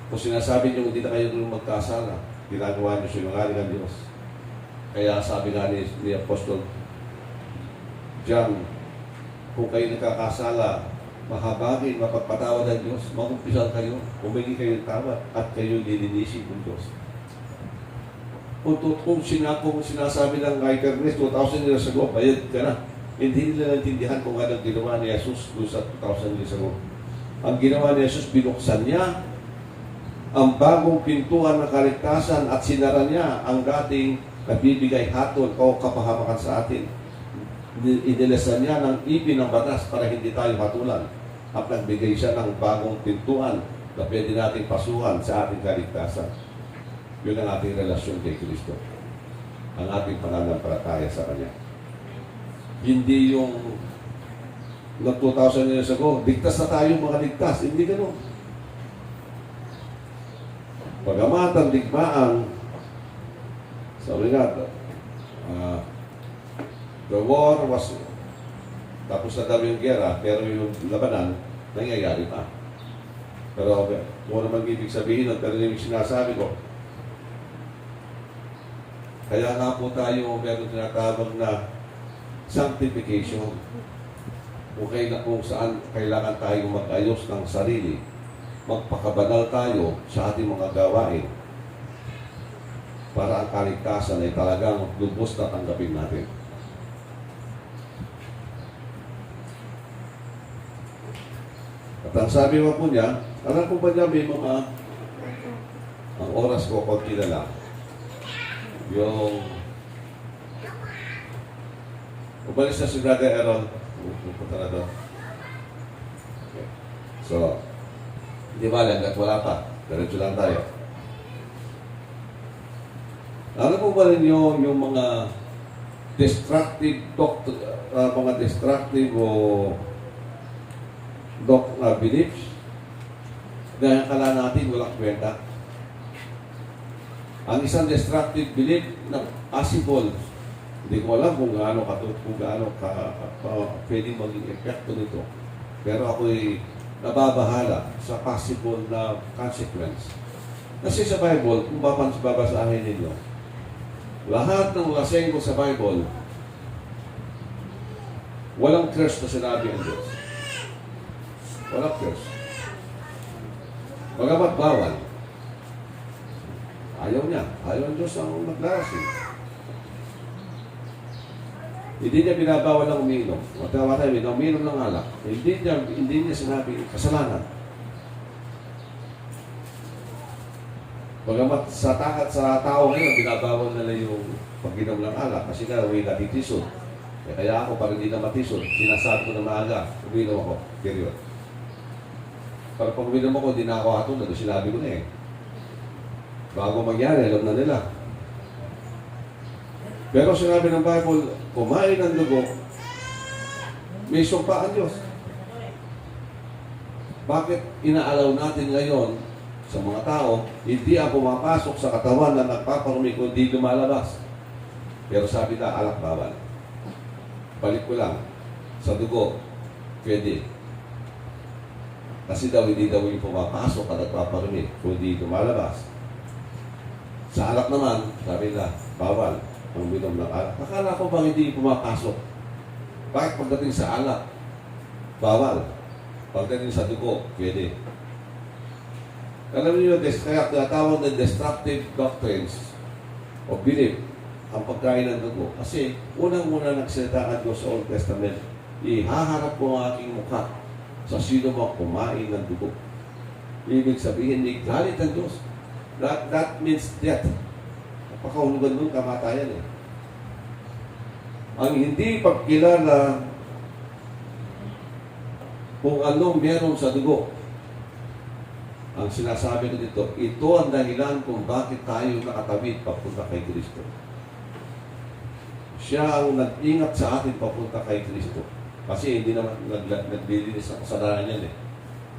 kung sinasabi niyo hindi na kayo magkasala, ginagawa niyo sinungaling ang Diyos. Kaya sabi nga ni Apostol John, kung kayo nakakasala, mahabagin, mapagpatawad ang Diyos, mag-umpisan kayo, humingi kayo ng tawad, at kayo lilinisin ng Diyos. Kung sinasabi ng righteousness 2,000 years ago, bayad ka na. Hindi nila naintindihan kung anong ginawa ni Jesus doon sa 2,000 years ago. Ang ginawa ni Jesus, binuksan niya ang bagong pintuan ng kaligtasan at sinara niya ang dating nagbibigay hatol o kapahamakan sa atin. Inilasan niya ng ipin ng batas para hindi tayo hatulan. At nagbigay siya ng bagong pintuan na pwede nating pasuhan sa ating kaligtasan. Yun ang ating relasyon kay Kristo. Ang ating pananampalataya sa Kanya. Hindi yung ng 2,000 years ago, ligtas na tayo mga ligtas. Hindi gano'n. Pagamat ang digmaan, sabi nga, the war was, tapos na daw yung gera, pero yung labanan, nangyayari pa. Pero kung naman ibig sabihin, pero yung sinasabi ko, kaya nga po tayo meron tinatawag na sanctification. Kung saan kailangan tayong mag-ayos ng sarili, magpakabanal tayo sa ating mga gawain para ang kaligtasan ay talagang lubos na tanggapin natin. At ang sabi mo po niya, alam ko ba niya may mga ang oras ko konti na lang. Yung umalis na si Brother Aaron, pupunta na doon. Okay. So, hindi ba lang, at wala pa. Diretso lang tayo. Alam mo ba rin yung mga destructive mga destructive beliefs na akala natin walang kwenta. Ang isang destructive belief na possible, hindi ko alam kung gaano pwedeng maging epekto nito. Pero ako'y nababahala sa possible na consequence. Kasi sa Bible, kung babasahin ninyo, lahat ng lasenggo sa Bible, walang curse na sinabi ang Diyos. Walang curse. Bagamat bawal. Ayaw niya. Ayaw ang Diyos ang naglalasing. Hindi niya binabawal ng uminom. Matawatay, uminom ng alak. Hindi niya sinabi kasalanan. Bagamat sa tao ngayon, binabawal nila yung pag-inom ng alak kasi nga may natitisod. Kaya ako, pag hindi na matisod, sinasabi ko na maaga, uminom ako. Period. Para pag uminom ako, hindi na ako hatulad. Sinabi ko na eh. Bago mangyari, alam na nila. Pero sinabi ng Bible, kumain ng dugo, may sumpa ang Diyos. Bakit inaalaw natin ngayon sa mga tao, hindi ang pumapasok sa katawan na nagpaparumi kundi lumalabas. Pero sabi na, alak bawal. Balik ko lang. Sa dugo, pwede. Kasi daw hindi daw yung pumapasok at nagpaparumi, kundi lumalabas. Sa alak naman, sabi nila, bawal ang minom ng alak. Akala ko bang hindi pumapasok? Bakit pagdating sa alak, bawal? Pagdating sa dugo, pwede. Alam niyo, kaya tinatawag na destructive doctrines o belief ang pagkain ng dugo. Kasi unang-una nagsalita ang Diyos sa Old Testament, ihaharap ko ang aking mukha sa sino mo kumain ng dugo. Ibig sabihin, ni galit ang Diyos. That means death. Napakahulugan nun, kamatayan eh. Ang hindi pagkilala kung anong meron sa dugo, ang sinasabi ko dito, ito ang dahilan kung bakit tayo nakatawid papunta kay Kristo. Siya ang nag-ingat sa atin papunta kay Kristo. Kasi hindi naman naglilinis ng kasalanan yan eh.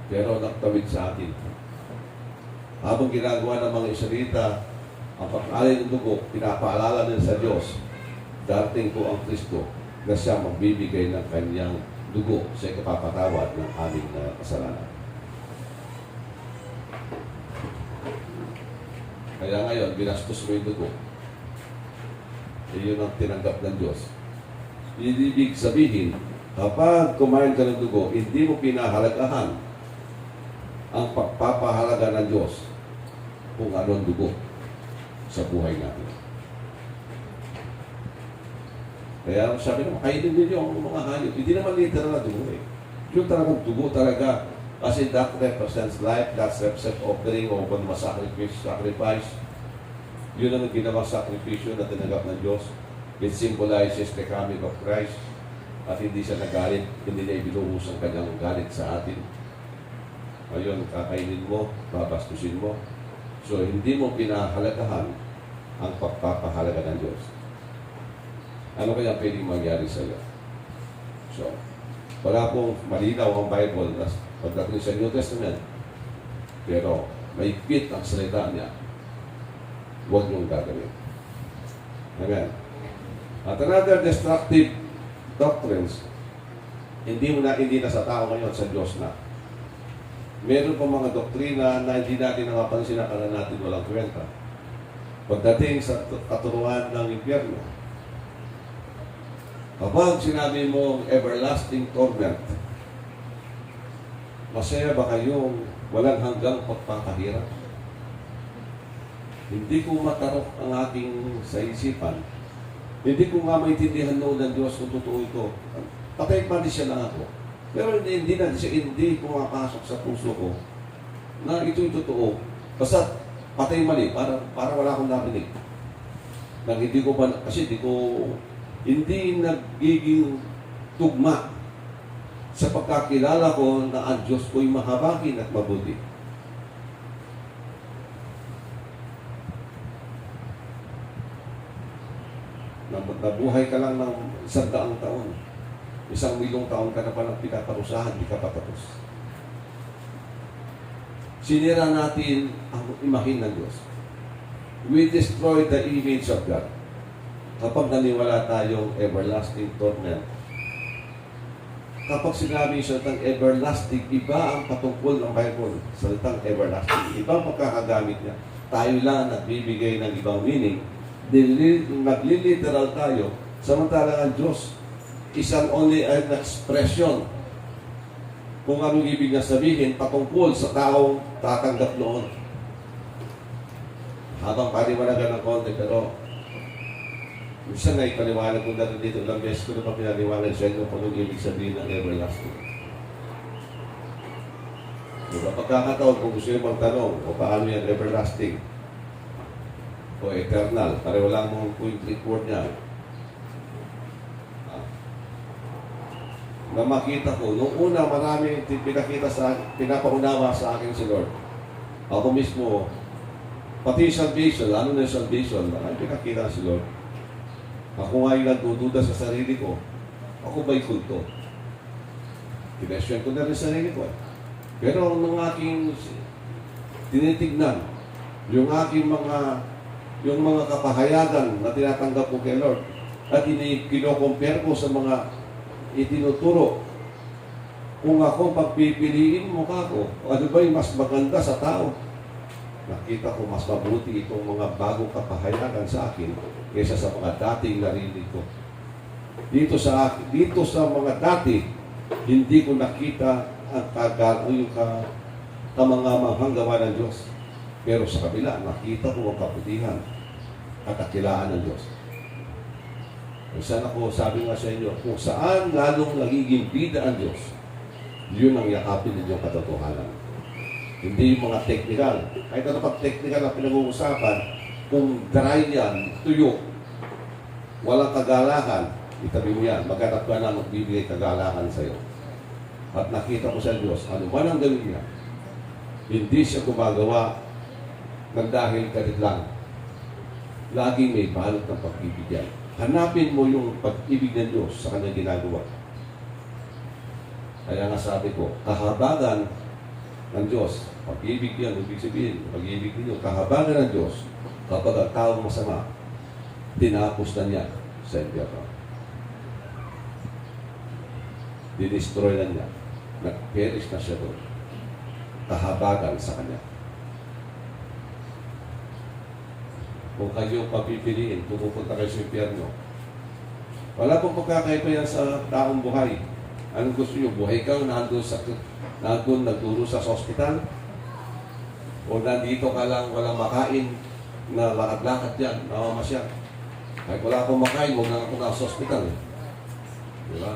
Pero nagtawid sa atin. Habang ginagawa ng mga Israelita, ang pag-alay ng dugo, pinapaalala nila sa Diyos, darating po ang Kristo na siya magbibigay ng kanyang dugo sa ikapapatawad ng aming kasalanan. Kaya ngayon, binastos mo yung dugo. Iyon ang tinanggap ng Diyos. Ibig sabihin, kapag kumain ka ng dugo, hindi mo pinahalagahan ang pagpapahalaga ng Diyos kung anong dugo sa buhay natin. Kaya sabi naman, kainin din yung mga hayop. Hindi naman literal na dugo eh. Yung talagang dugo talaga. Kasi that represents life, that represents offering o kung sacrifice. Yun ang ginawang sakripisyo na tinanggap ng Diyos. It symbolizes the coming of Christ. At hindi siya nagalit, hindi niya ibinuhos ang kanyang galit sa atin. Ngayon, kakainin mo, babastusin mo. So, hindi mo pinahalagahan ang pagpapahalaga ng Diyos. Ano kaya pwedeng mangyari sa iyo? So, wala pong malinaw ang Bible na pagdating sa New Testament. Pero, may fit ang salita niya. Huwag niyong gagawin. Amen. At another destructive doctrines, hindi na sa tao ngayon, sa Diyos na. Meron pa mga doktrina na hindi natin nakapansin na kala natin walang kwenta. Pagdating sa katuruan ng impyerno, kapag sinabi mo everlasting torment, masaya ba kayong walang hanggang pagpapahirap? Hindi ko matarok ang aking sa isipan. Hindi ko nga maintindihan noon ng Diyos kung totoo ito. Patay pa siya lang ako. Pero hindi pumapasok sa puso ko na ito'y totoo. Basta patay mali, para wala akong narinig. Nang hindi ko pa, kasi hindi nagiging tugma sa pagkakilala ko na ang Diyos ko'y mahabagin at mabuti. Nabuhay ka lang ng 100 taon. 1,000,000 taon ka na pa ng pinaparusahan, di ka patapos. Sinira natin ang imahin ng Diyos. We destroy the image of God. Kapag naniwala tayong everlasting torment, kapag sinabi sa salitang everlasting, iba ang patungkol ng Bible. Salitang everlasting, ibang pagkakagamit niya. Tayo lang nagbibigay ng ibang meaning. Nagliliteral tayo, samantalang ang Diyos isang only an expression kung anong ibig na sabihin patungkol sa taong tatanggap noon. Habang paliwanagan ng konti, pero minsan na ipaliwanag ko na dito, ilang beses ko na pa pinaliwanag sa inyo kung anong ibig sabihin ng everlasting. Diba, pagkakataon kung gusto nyo magtanong o paano yan everlasting o eternal, pareho lang mong point word niya. Na makita ko, noong una marami pinapaunawa sa akin si Lord. Ako mismo, pati salvation, ano na yung salvation, marami pinakita si Lord. Ako nga yung nagdududa sa sarili ko, ako ba'y kulto? Kinesyon ko na rin sarili ko. Pero nung aking tinitignan, yung mga kapahayagan na tinatanggap ko kay Lord, at kino-compare ko sa mga itinuturo. Kung ako pagpipiliin mo ako, ano ba yung mas maganda sa tao? Nakita ko mas mabuti itong mga bagong kapahayagan sa akin kaysa sa mga dating narinig ko. Dito sa mga dati, hindi ko nakita ang kamangamang gawa ng Diyos. Pero sa kabila, nakita ko ang kabutihan at kakilaan ng Diyos. Kung saan ako, sabi nga sa inyo, kung saan lalong nagiging bida ang Diyos, yun ang yakapin ninyong katotohanan. Hindi yung mga technical. Kahit ano pag technical na pinag-uusapan, kung dry yan, tuyo, walang kagalakan, itabi mo yan, maghanap ka na magbibigay kagalakan sa iyo. At nakita ko sa Diyos, ano man ang gawin niya, hindi siya gumagawa ng dahil kalit lang. Laging may balot ng pagbibigyan. Hanapin mo yung pag-ibig ng Diyos sa kanyang ginagawa. Kaya nga sabi ko, kahabagan ng Diyos, pag-ibig yan, ibig sabihin, pag-ibig ninyo, kahabagan ng Diyos, kapag ang taong masama, tinapos na niya sa impyerno. Dinestroy na niya. Nag-perish na siya doon. Kahabagan sa kanya. Kung kayo papipiliin, pupunta kayo sa impyerno. Wala pong pagkakaiba yan sa taong buhay. Anong gusto nyo? Buhay ka nandun nagturo sa hospital? O nandito ka lang walang makain na lakad-lakad dyan, namamasyal? Kahit wala akong makain, huwag na ako nasa hospital. Diba?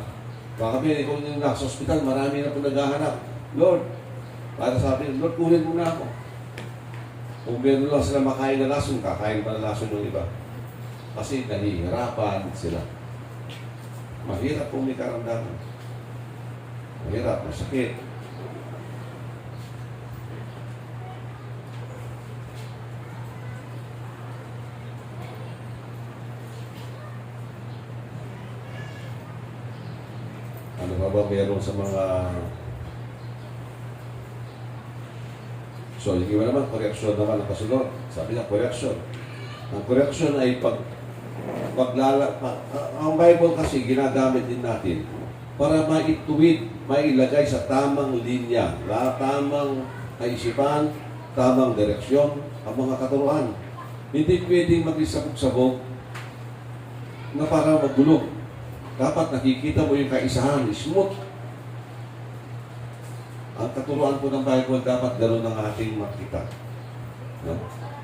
Baka kami, kung yung nasa hospital, marami na po naghahanap. Lord, para sabi, Lord, kunin mo na ako. Kung meron lang sila makain na lason, kakain pa na lason ng iba. Kasi nahihirapan sila. Mahirap kung may karamdaman. Mahirap, masakit. Ano ba meron sa mga... So, yung iba naman, correction naman ang kasunod. Sabi niya, correction. Ang correction ay ang Bible kasi ginagamit din natin para maituwid, mailagay sa tamang linya, tamang kaisipan, tamang direksyon, ang mga katuruan. Hindi pwedeng mag-isabog-sabog na para magulo. Dapat nakikita mo yung kaisahan, smooth. Ang katuruan po ng Bible dapat gano'n ang ating makita. No?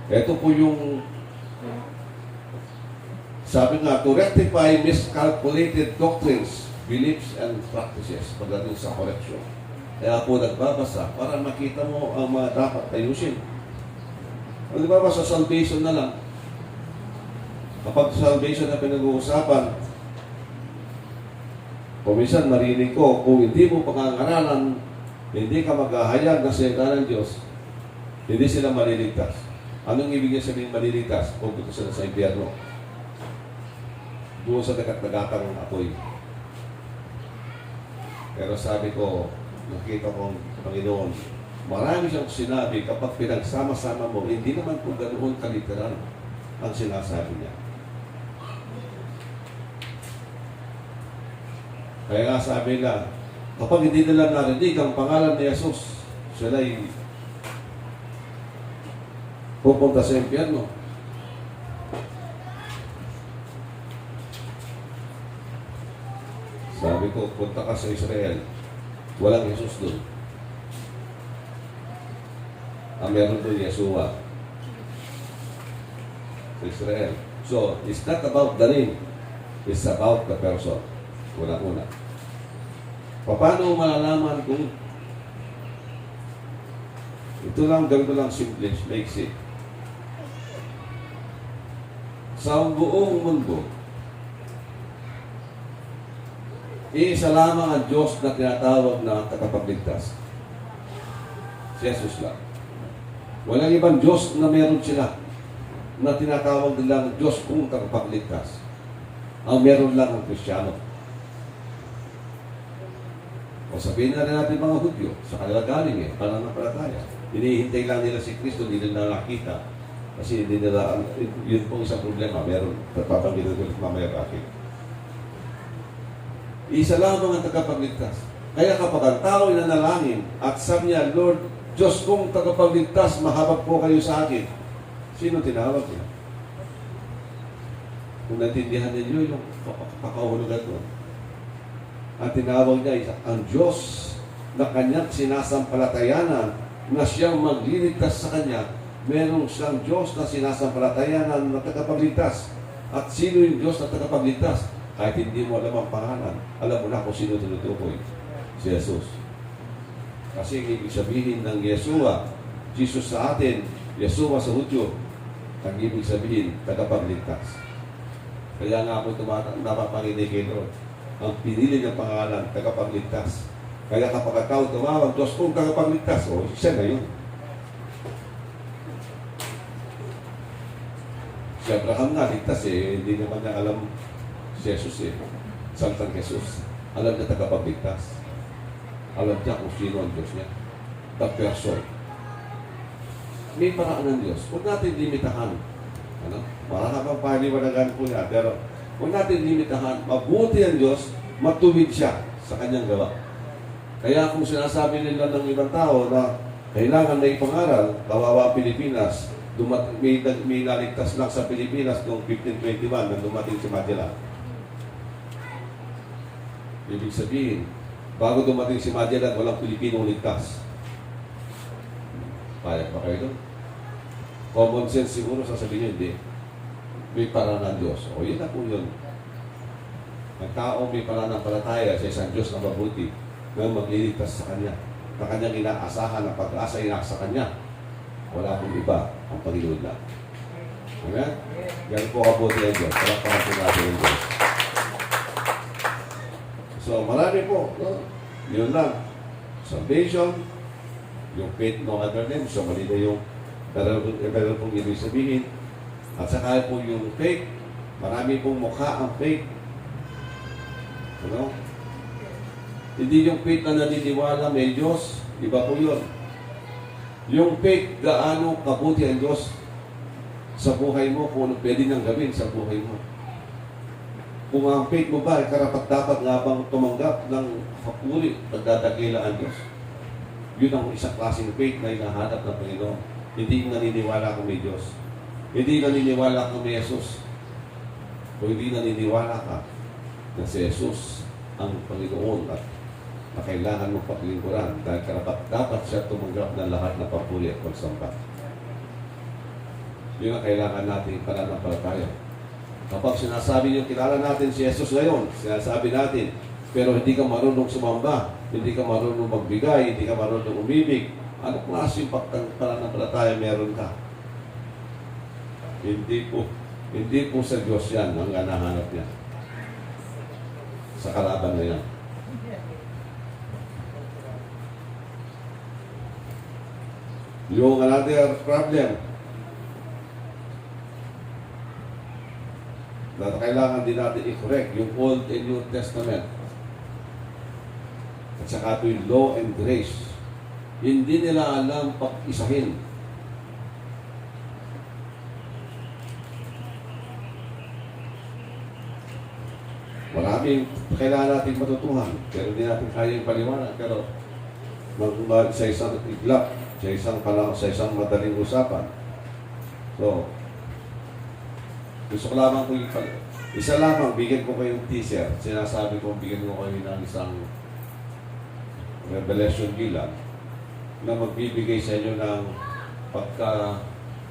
Ito po yung sabi nga, to rectify miscalculated doctrines, beliefs, and practices pagdating sa correction. Kaya po nagbabasa para makita mo ang mga dapat ayusin. Di ba sa salvation na lang? Kapag salvation na pinag-uusapan, kung minsan marinig ko, kung hindi mo pangangaralan, hindi ka maghahayag na salita ng Diyos, hindi sila maliligtas. Anong ibig niya sabihin maliligtas? Pupunta sila sa impyerno. Doon sa dagat-dagatang apoy. Pero sabi ko, nakita ko, Panginoon, marami siyang sinabi kapag pinagsama-sama mo, hindi naman po ganoon kaliteral ang sinasabi niya. Kaya nga sabi nila, kapag hindi nila narinig ang pangalan ni Jesus, sila'y pupunta sa impyerno. Sabi ko, punta ka sa Israel, walang Jesus doon. Ang meron doon, Yeshua. Sa Israel. So, it's not about the name. It's about the person. Una-una. Paano malalaman kung ito lang, ganito lang simple, makes it. Sa buong mundo, iisa lamang ang Diyos na tinatawag na tagapagligtas. Si Jesus lang. Walang ibang Diyos na meron sila na tinatawag nila ng Diyos kung tagapagligtas. Ang meron lang ang Kristiyano. O sabihin na rin natin mga Hudyo, sa kanila galing pananampalataya. Hinihintay lang nila si Kristo, hindi nila nakita. Kasi hindi nila, yun pong isang problema, meron, papapanggilin ko mamaya bakit. Isa lamang ang tagapagligtas. Kaya kapag ang tao ay nanalangin at sabi niya, Lord, Diyos kong tagapagligtas, mahabag po kayo sa akin. Sino tinawag niya? Kung natindihan ninyo yung pakahulugan doon. Ang tinawag niya ang Diyos na kanyang sinasampalatayanan na siyang magliligtas sa kanya. Merong siyang Diyos na sinasampalatayanan na tagapagligtas. At sino yung Diyos na tagapagligtas? Kahit hindi mo alam ang pangalan, alam mo na kung sino tinutukoy. Si Jesus. Kasi ibig sabihin ng Yeshua, Jesus sa atin, Yeshua sa Hudyo, ang ibig sabihin, tagapagligtas. Kaya nga ako napapanginig kay Lord. Ang pinili ng pangalan, tagapagligtas. Kaya kapag ikaw tumawag, Diyos kong tagapagligtas, o siya na yun. Si Abraham nga, ligtas hindi naman niya alam si Jesus Santang Jesus. Alam niya tagapagligtas. Alam niya kung sino ang Diyos niya. The person. May paraan ng Diyos. Huwag natin limitahan. Maraming pahaliwanagan po niya. Pero huwag natin limitahan. Mabuti ang Diyos, matuwid siya sa kanyang gawa. Kaya kung sinasabi nila ng ibang tao na kailangan na ipangaral, kawawa ang Pilipinas, may naligtas lang sa Pilipinas noong 1521 na dumating si Magellan. Ibig sabihin, bago dumating si Magellan, walang Pilipinong ligtas. Payag ba kayo doon? Common sense siguro sasabihin nyo, hindi. May paraan ng Diyos. O yun na po yun. Ang tao may pananampalataya sa isang Diyos na mabuti na magliligtas sa Kanya. Na Kanyang inaasahan ang pag-asa sa Kanya. Wala pong iba ang Panginoon na. Amen? Yan po kabuti ang Diyos. Palakpakan po natin ang Diyos. So, marami po. No? Yun lang. Salvation, yung faith no other name. So, mali na yung meron pong ibig sabihin. At saka po yung faith. Marami pong mukha ang faith. Ano? Hindi yung faith na naniniwala may Diyos. Iba po yun. Yung faith, gaano kabuti ang Diyos sa buhay mo, kung ano pwede nang gawin sa buhay mo. Kung ang faith mo ba, karapat-dapat nga bang tumanggap ng papuri, pagdadakila ang Diyos. Yun ang isang klaseng faith na hinahanap ng Panginoon. Hindi naniniwala kung may Diyos. Hindi naniniwala kung may Jesus. Kung hindi naniniwala ka na si Jesus ang Panginoon at na kailangan mong paglingkuran dahil karapat-dapat siya tumanggap ng lahat ng papuri at pagsamba. Yun ang kailangan natin pananampalataya. Kapag sinasabi niyo, kilala natin si Jesus ngayon, sinasabi natin, pero hindi ka marunong sumamba, hindi ka marunong magbigay, hindi ka marunong umibig, ano klaseng pananampalataya meron ka? Hindi po sa Diyos yan ang nahanap niya. Sa kalaban na yan. Yung another problem na kailangan din natin i-correct, yung Old and New Testament. At saka ito yung law and grace. Hindi nila alam pag-isahin. Maraming kailangan natin matutuhan, pero hindi natin kaya yung paliwanag. Pero sa isang iglap, sa isang madaling usapan. So, gusto ko lamang ko yung isa lamang, bigyan ko kayong teaser. Sinasabi ko, bigyan ko kayo ng isang revelation bilang na magbibigay sa inyo ng pagka,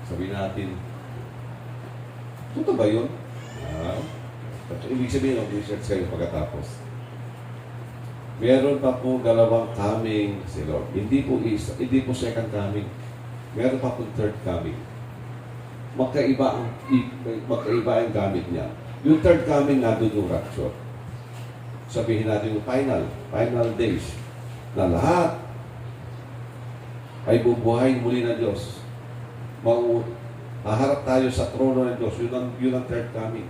sabihin natin, totoo ba yun? Ibig sabihin, research kayo pagkatapos. Meron pa po dalawang coming si Lord. Hindi po second coming. Meron pa po third coming. Magkaiba ang gamit niya. Yung third coming na doon yung rapture. Sabihin natin yung final days na lahat ay bubuhayin muli ng Diyos. Haharap tayo sa trono ng Diyos. Yun ang third coming.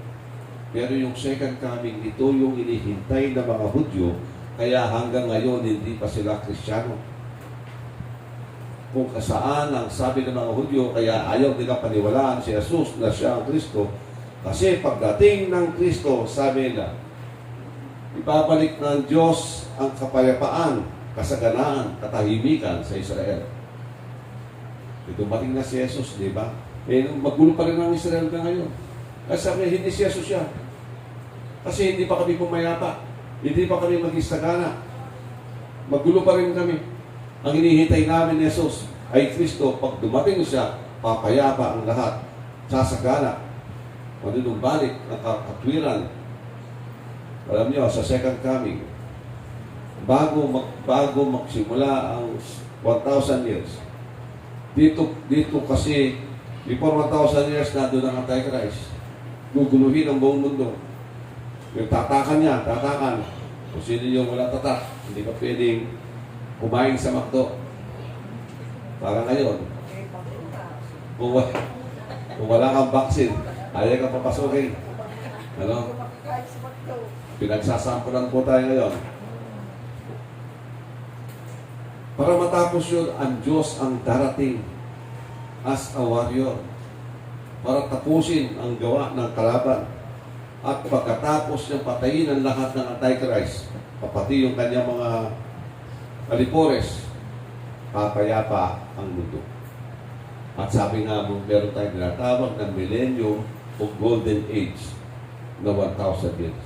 Pero yung second coming, ito yung inihintay ng mga Hudyo. Kaya hanggang ngayon, hindi pa sila Kristiyano. Kung saan ang sabi ng mga Hudyo, kaya ayaw nila paniwalaan si Jesus na siya ang Kristo. Kasi pagdating ng Kristo, sabi nila, Ibabalik ng Diyos ang kapayapaan, kasaganaan, katahimikan sa Israel. Dumating na si Jesus, di ba? Magulo pa rin ang Israel na ngayon. Kasi sabi, hindi si Jesus yan. Kasi hindi pa kami pumayapa. Hindi pa kami mag-istagana. Magulo pa rin kami. Ang hinihintay namin ni Jesus ay Kristo. Pag dumating siya, papayapa ang lahat. Sasagana. Manunumbalik ang katwiran. Alam niyo, sa second coming, bago magsimula ang 1,000 years, dito kasi, before 1,000 years, nandun ang Antichrist. Guguluhin ang buong mundo. Yung tatakan niya, tatakan. Kung sino yung wala tatak, hindi ka pwedeng kumain sa McDo. Para ngayon, kung wala kang vaccine, ayaw ka papasukin. Ano? Pinagsasampulan po tayo ngayon. Para matapos yun, ang Diyos ang darating as a warrior. Para tapusin ang gawa ng kalaban. At pagkatapos niyang patayin ang lahat ng Antichrist, pati yung kanyang mga alipores, papayapa ang mundo. At sabi nga mo, meron tayong tinatawag ng millennium o golden age na 1,000 years.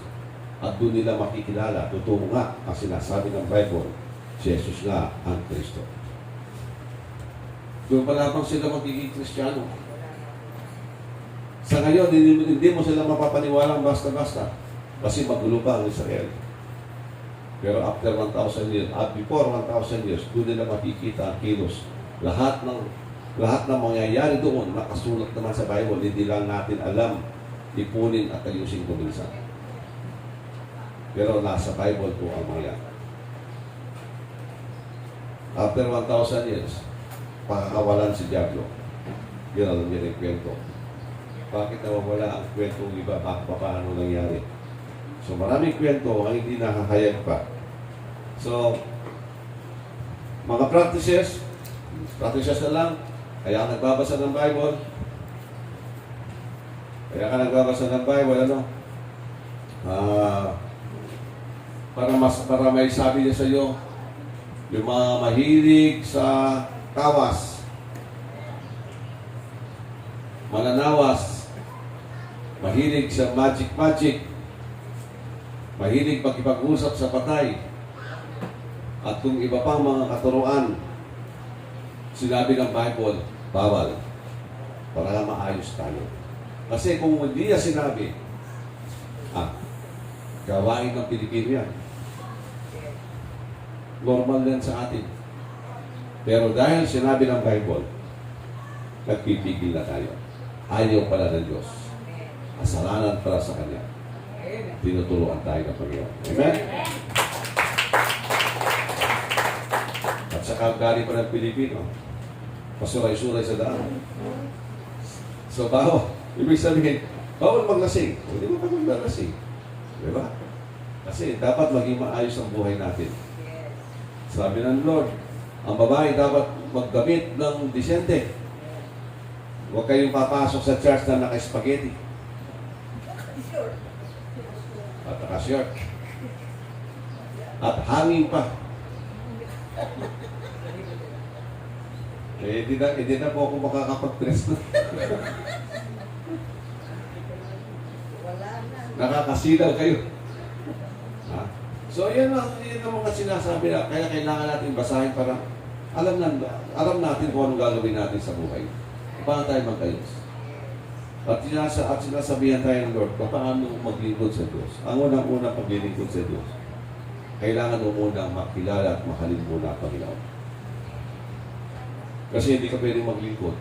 At doon nila makikilala, totoo nga ang sinasabi ng Bible, si Jesus nga ang Kristo. Doon pa lamang sila magiging Kristiyano. Sa ngayon, hindi mo sila mapapaniwalang basta-basta kasi magulo pa ang Israel. Pero after 1,000 years, at before 1,000 years, doon nila makikita ang kilos. Lahat ng mangyayari doon, nakasulat naman sa Bible, hindi lang natin alam, ipunin at ayusin kuminsan. Pero nasa Bible po ang mga yan. After 1,000 years, pakakawalan si Diablo. Yun ang kwento. Bakit nawawala ang kwentong iba? Paano nangyari? So maraming kwento ang hindi nakahayag pa. So, mga practices na lang. Kaya ka nagbabasa ng Bible. Ano? Para may sabi niya sa iyo, yung mga mahilig sa tawas, mananawas, mahilig sa magic, mahilig pagkipag-usap sa patay, at kung iba pang mga katuruan, sinabi ng Bible, bawal, para maayos tayo. Kasi kung hindi niya sinabi, gawain ng Pilipino yan. Normal yan sa atin. Pero dahil sinabi ng Bible, nagpipigil na tayo. Ayaw pala ng Diyos. Kasalanan para sa Kanya. Tinuturuan tayo ng Panginoon. Amen? At saka galing pa ng Pilipino, pasuray-suray sa daan. So, bawal. Ibig sabihin, bawal maglasing. Hindi mo pa maglasing. Diba? Kasi dapat maging maayos ang buhay natin. Sabi ng Lord, ang babae dapat maggamit ng disente. Huwag kayong papasok sa church na naka-spaghetti. At naka-shirt. At hangin pa. Hindi na po ako makakapag-dress na. Nakakasilaw kayo. Ha? So, yan ang mga sinasabi na kaya kailangan natin basahin para alam natin kung anong gagawin natin sa buhay. Paano tayo magkayos? At sinasabihan tayo ng Lord, paano maglingkod sa Diyos? Ang unang-unang paglilingkod sa Diyos, kailangan mo muna makilala at mahalin muna ang Panginoon. Kasi hindi ka pwedeng maglingkod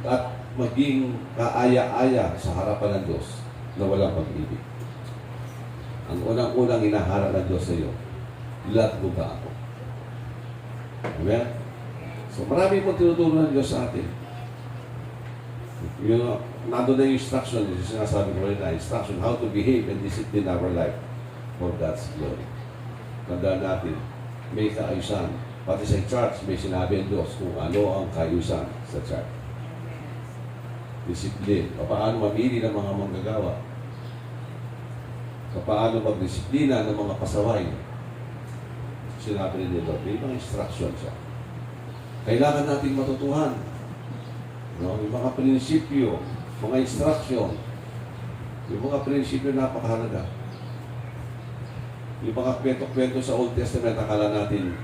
at maging kaaya-aya sa harapan ng Diyos na walang pag-ibig. Ang unang-unang hinaharap ng Diyos sa iyo, love mo ba ako? Amen? So marami pong tinuturo ng Diyos sa atin. Nandun na yung instruction, yung sinasabi ko rin na instruction, how to behave and discipline our life for God's glory. Tandaan natin, may kaayusan. Pati sa church, may sinabi ang Diyos kung ano ang kaayusan sa church. Discipline. Paano mamili ng mga manggagawa. paano magdisiplina ng mga pasaway. Sinabi ni Lord, may mga instruction siya. Kailangan nating matutuhan. No? Yung mga prinsipyo, mga instruction, yung mga prinsipyo napakahalaga. Yung mga kwento-kwento sa Old Testament, akala natin,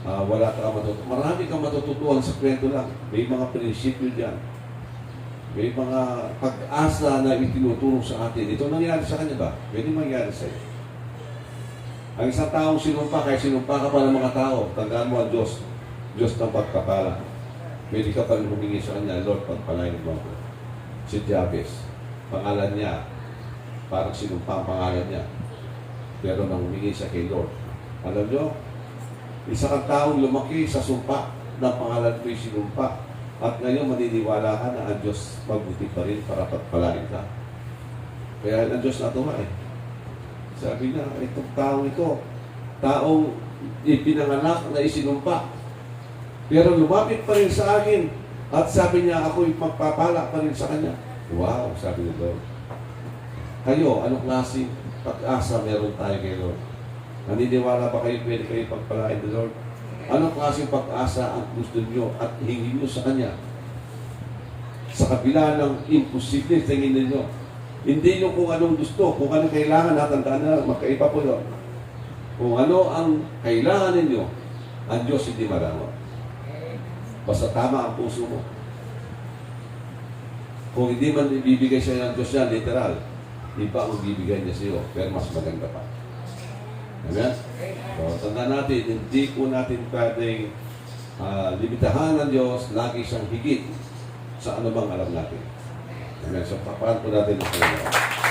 wala ka matutuhan. Marami kang matututuhan sa kwento lang. May mga prinsipyo dyan. May mga pag-asa na itinutulong sa atin. Ito nangyari sa kanya ba? Pwede mangyari sa iyo. Ang isang taong sinumpa, kaya sinumpa ka pa ng mga tao, tandaan mo ang Diyos. Diyos ng pagpapala. Pwede ka pa rin humingi sa kanya, Lord, pagpalain mo ako. Si Jabez, pangalan niya, parang sinumpa ang pangalan niya. Pero nang humingi siya kay Lord. Alam nyo, isa kang taong lumaki sa sumpa ng pangalan ko'y sinumpa. At ngayon maniniwala ka na ang Diyos mabuti pa rin para pagpalain ka. Kaya ang Diyos natuwa eh. Sabi niya, itong taong ito, taong ipinanganak na isinumpa. Pero lumapit pa rin sa akin. At sabi niya, ako'y magpapala pa rin sa kanya. Wow, sabi ni Lord. Kayo, anong klaseng pag-asa meron tayo kay Lord? Naniniwala ba kayo pwede kayo pagpalain ni Lord? Anong klaseng pag-asa ang gusto niyo at hingin niyo sa Kanya? Sa kabila ng imposible tingin ninyo. Hindi nyo kung anong gusto, kung anong kailangan, natandaan na, magkaiba po yun. Kung ano ang kailangan ninyo, ang Diyos hindi maramot. Basta tama ang puso mo. Kung hindi man ibibigay siya ng Diyos yan, literal, iba ang bibigay niya sa iyo, pero mas maganda pa. Amen? So, tandaan natin, hindi po natin pwedeng limitahan ng Diyos, lagi siyang higit sa anumang alam natin. Amen? So, papahan po natin ang Panginoon.